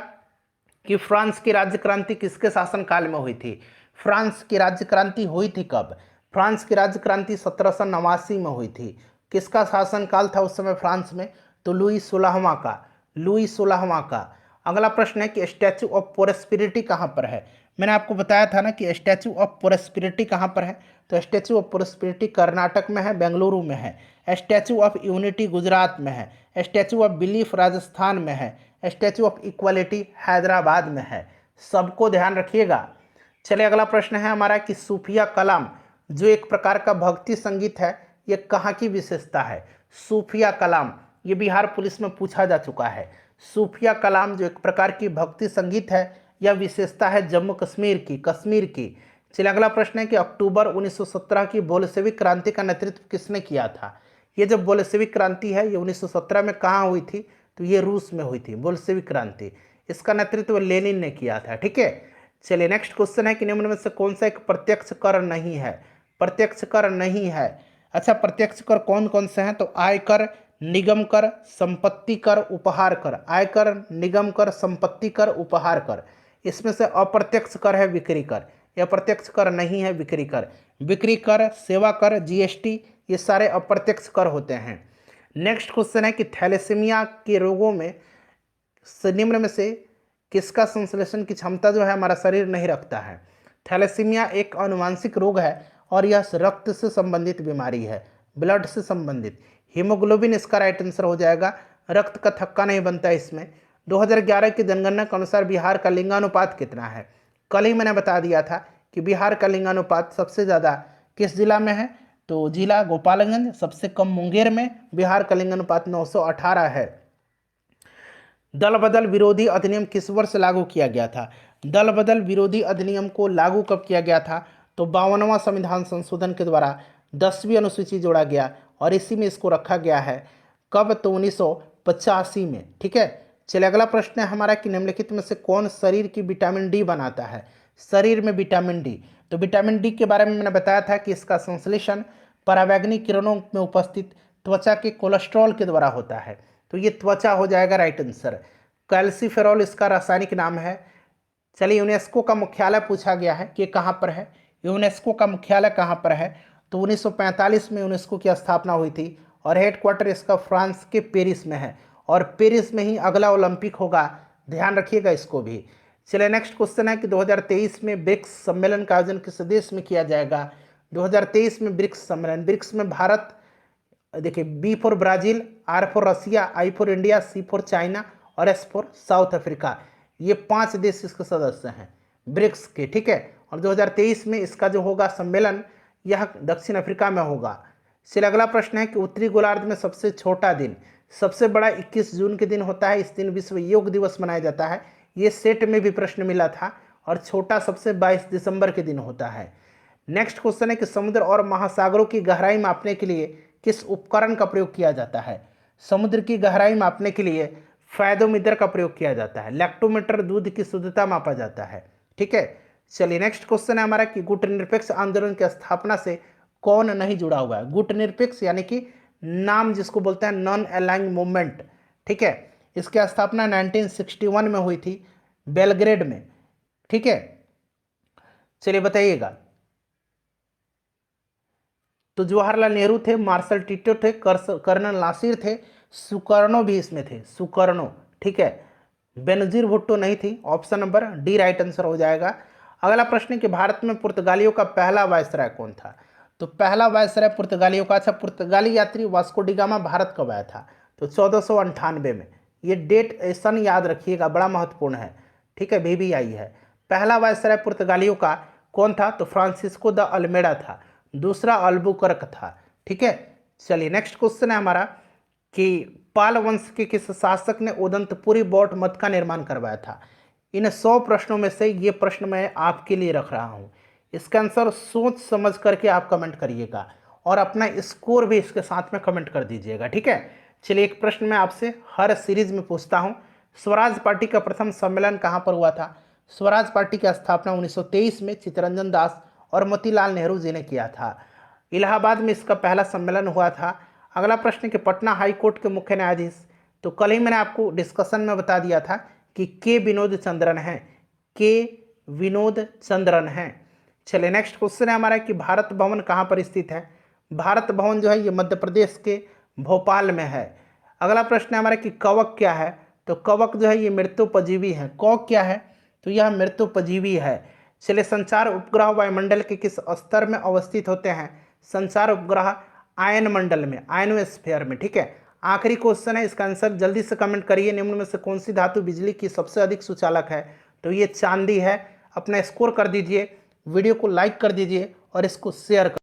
कि फ्रांस की राज्य क्रांति किसके शासनकाल में हुई थी। फ्रांस की राज्य क्रांति हुई थी कब, फ्रांस की राज्य क्रांति 1789 में हुई थी। किसका शासनकाल था उस समय फ्रांस में, तो लुई 16वां का, लुई 16वां का। अगला प्रश्न है कि स्टैचू ऑफ प्रोस्पेरिटी कहाँ पर है। मैंने आपको बताया था ना कि स्टैचू ऑफ प्रोस्पेरिटी कहाँ पर है, तो स्टैचू ऑफ प्रोस्पेरिटी कर्नाटक में है, बेंगलुरु में है। स्टैचू ऑफ यूनिटी गुजरात में है, स्टैचू ऑफ बिलीफ राजस्थान में है, स्टैचू ऑफ इक्वालिटी हैदराबाद में है। सबको ध्यान रखिएगा। चलिए अगला प्रश्न है हमारा कि सूफिया कलाम जो एक प्रकार का भक्ति संगीत है ये कहाँ की विशेषता है। सूफिया कलाम ये बिहार पुलिस में पूछा जा चुका है। सूफिया कलाम जो एक प्रकार की भक्ति संगीत है यह विशेषता है जम्मू कश्मीर की। चलिए अगला प्रश्न है कि अक्टूबर 1917 की बोल्शेविक क्रांति का नेतृत्व किसने किया था। ये जो बोल्शेविक क्रांति है ये 1917 में कहाँ हुई थी, तो ये रूस में हुई थी बोल्शेविक क्रांति। इसका नेतृत्व लेनिन ने किया था, ठीक है। चलिए नेक्स्ट क्वेश्चन है कि निम्न में से कौन सा एक प्रत्यक्ष कर नहीं है। प्रत्यक्ष कर नहीं है, अच्छा प्रत्यक्ष कर कौन कौन से हैं, तो आयकर, निगम कर, संपत्ति कर, उपहार कर। आयकर, निगम कर, संपत्ति कर, उपहार कर। इसमें से अप्रत्यक्ष कर है बिक्री कर, यह प्रत्यक्ष कर नहीं है बिक्री कर। बिक्री कर, सेवा कर, जीएसटी, ये सारे अप्रत्यक्ष कर होते हैं। नेक्स्ट क्वेश्चन है कि थैलेसीमिया के रोगों में निम्न में से किसका संश्लेषण की क्षमता जो है हमारा शरीर नहीं रखता है। थैलेसीमिया एक आनुवांशिक रोग है और यह रक्त से संबंधित बीमारी है, ब्लड से संबंधित। हीमोग्लोबिन इसका राइट आंसर हो जाएगा, रक्त का थक्का नहीं बनता इसमें। 2011 की जनगणना के अनुसार बिहार का लिंगानुपात कितना है। कल ही मैंने बता दिया था कि बिहार का लिंगानुपात सबसे ज़्यादा किस जिला में है, तो जिला गोपालगंज, सबसे कम मुंगेर में। बिहार का लिंगानुपात 918 है। दल बदल विरोधी अधिनियम किस वर्ष लागू किया गया था। दल बदल विरोधी अधिनियम को लागू कब किया गया था, तो 52वां संविधान संशोधन के द्वारा 10वीं अनुसूची जोड़ा गया और इसी में इसको रखा गया है। कब, तो 1985 में, ठीक है। चलिए अगला प्रश्न है हमारा कि निम्नलिखित में से कौन शरीर की विटामिन डी बनाता है। शरीर में विटामिन डी, तो विटामिन डी के बारे में मैंने बताया था कि इसका संश्लेषण परावैंगनिक किरणों में उपस्थित त्वचा के कोलेस्ट्रॉल के द्वारा होता है, तो ये त्वचा हो जाएगा राइट आंसर। कैल्सीफेरॉल इसका रासायनिक नाम है। चलिए यूनेस्को का मुख्यालय पूछा गया है कि कहाँ पर है। यूनेस्को का मुख्यालय कहाँ पर है, तो 1945 में यूनेस्को की स्थापना हुई थी और हेडक्वार्टर इसका फ्रांस के पेरिस में है और पेरिस में ही अगला ओलंपिक होगा, ध्यान रखिएगा इसको भी। चलिए नेक्स्ट क्वेश्चन है कि 2023 में ब्रिक्स सम्मेलन का आयोजन किस देश में किया जाएगा। 2023 में ब्रिक्स सम्मेलन, ब्रिक्स में भारत, देखिए B for Brazil, R for Russia, I for India, C for China और एस फॉर साउथ अफ्रीका। ये 5 देश इसके सदस्य हैं ब्रिक्स के, ठीक है। और 2023 में इसका जो होगा सम्मेलन यह दक्षिण अफ्रीका में होगा। चलिए अगला प्रश्न है कि उत्तरी गोलार्ध में सबसे छोटा दिन, सबसे बड़ा 21 जून के दिन होता है। इस दिन विश्व योग दिवस मनाया जाता है। ये सेट में भी प्रश्न मिला था। और छोटा सबसे 22 दिसंबर के दिन होता है। नेक्स्ट क्वेश्चन है कि समुद्र और महासागरों की गहराई मापने के लिए किस उपकरण का प्रयोग किया जाता है। समुद्र की गहराई मापने के लिए फायदोमीटर का प्रयोग किया जाता है। लैक्टोमीटर दूध की शुद्धता मापा जाता है, ठीक है। चलिए नेक्स्ट क्वेश्चन है हमारा कि गुटनिरपेक्ष आंदोलन की स्थापना से कौन नहीं जुड़ा हुआ है। गुटनिरपेक्ष यानी कि नाम जिसको बोलते हैं नॉन अलाइंग मूवमेंट, ठीक है। इसकी स्थापना 1961 में हुई थी बेलग्रेड में, ठीक है। चलिए बताइएगा, तो जवाहरलाल नेहरू थे, मार्शल टिटो थे, कर्नल नासिर थे, सुकर्णो भी इसमें थे, सुकर्णो, ठीक है। बेनजीर भुट्टो नहीं थी। Option number D right answer हो जाएगा। अगला प्रश्न है कि भारत में पुर्तगालियों का पहला वायसराय कौन था। तो पहला वायसराय पुर्तगालियों का, अच्छा पुर्तगाली यात्री वास्को डी गामा भारत कब आया था, तो 1498 में। ये डेट सन याद रखिएगा, बड़ा महत्वपूर्ण है, ठीक है। VVI है। पहला वायसराय पुर्तगालियों का कौन था, तो फ्रांसिस्को द अल्मेडा था। दूसरा अल्बुकर्क था, ठीक है। चलिए नेक्स्ट क्वेश्चन है हमारा कि पाल वंश के किस शासक ने उदंतपुरी बौद्ध मठ का निर्माण करवाया था। इन 100 प्रश्नों में से ये प्रश्न मैं आपके लिए रख रहा हूँ। इसका आंसर सोच समझ करके आप कमेंट करिएगा और अपना स्कोर भी इसके साथ में कमेंट कर दीजिएगा, ठीक है। चलिए एक प्रश्न मैं आपसे हर सीरीज में पूछता हूँ। स्वराज पार्टी का प्रथम सम्मेलन कहाँ पर हुआ था। स्वराज पार्टी की स्थापना 1923 में चित्तरंजन दास और मोतीलाल नेहरू जी ने किया था। इलाहाबाद में इसका पहला सम्मेलन हुआ था। अगला प्रश्न कि पटना हाई कोर्ट के मुख्य न्यायाधीश, तो कल ही मैंने आपको डिस्कशन में बता दिया था कि के विनोद चंद्रन हैं, के विनोद चंद्रन हैं। चलिए नेक्स्ट क्वेश्चन है हमारा कि भारत भवन कहाँ पर स्थित है। भारत भवन जो है ये मध्य प्रदेश के भोपाल में है। अगला प्रश्न है हमारा कि कवक क्या है, तो कवक जो है ये मृत्युपजीवी है। कवक क्या है, तो यह मृत्युपजीवी है। चलिए संचार उपग्रह वायुमंडल के किस स्तर में अवस्थित होते हैं। संचार उपग्रह आयन मंडल में, आयनोस्फीयर में, ठीक है। आखिरी क्वेश्चन है, इसका आंसर जल्दी से कमेंट करिए। निम्न में से कौन सी धातु बिजली की सबसे अधिक सुचालक है, तो ये चांदी है। अपना स्कोर कर दीजिए, वीडियो को लाइक कर दीजिए और इसको शेयर कर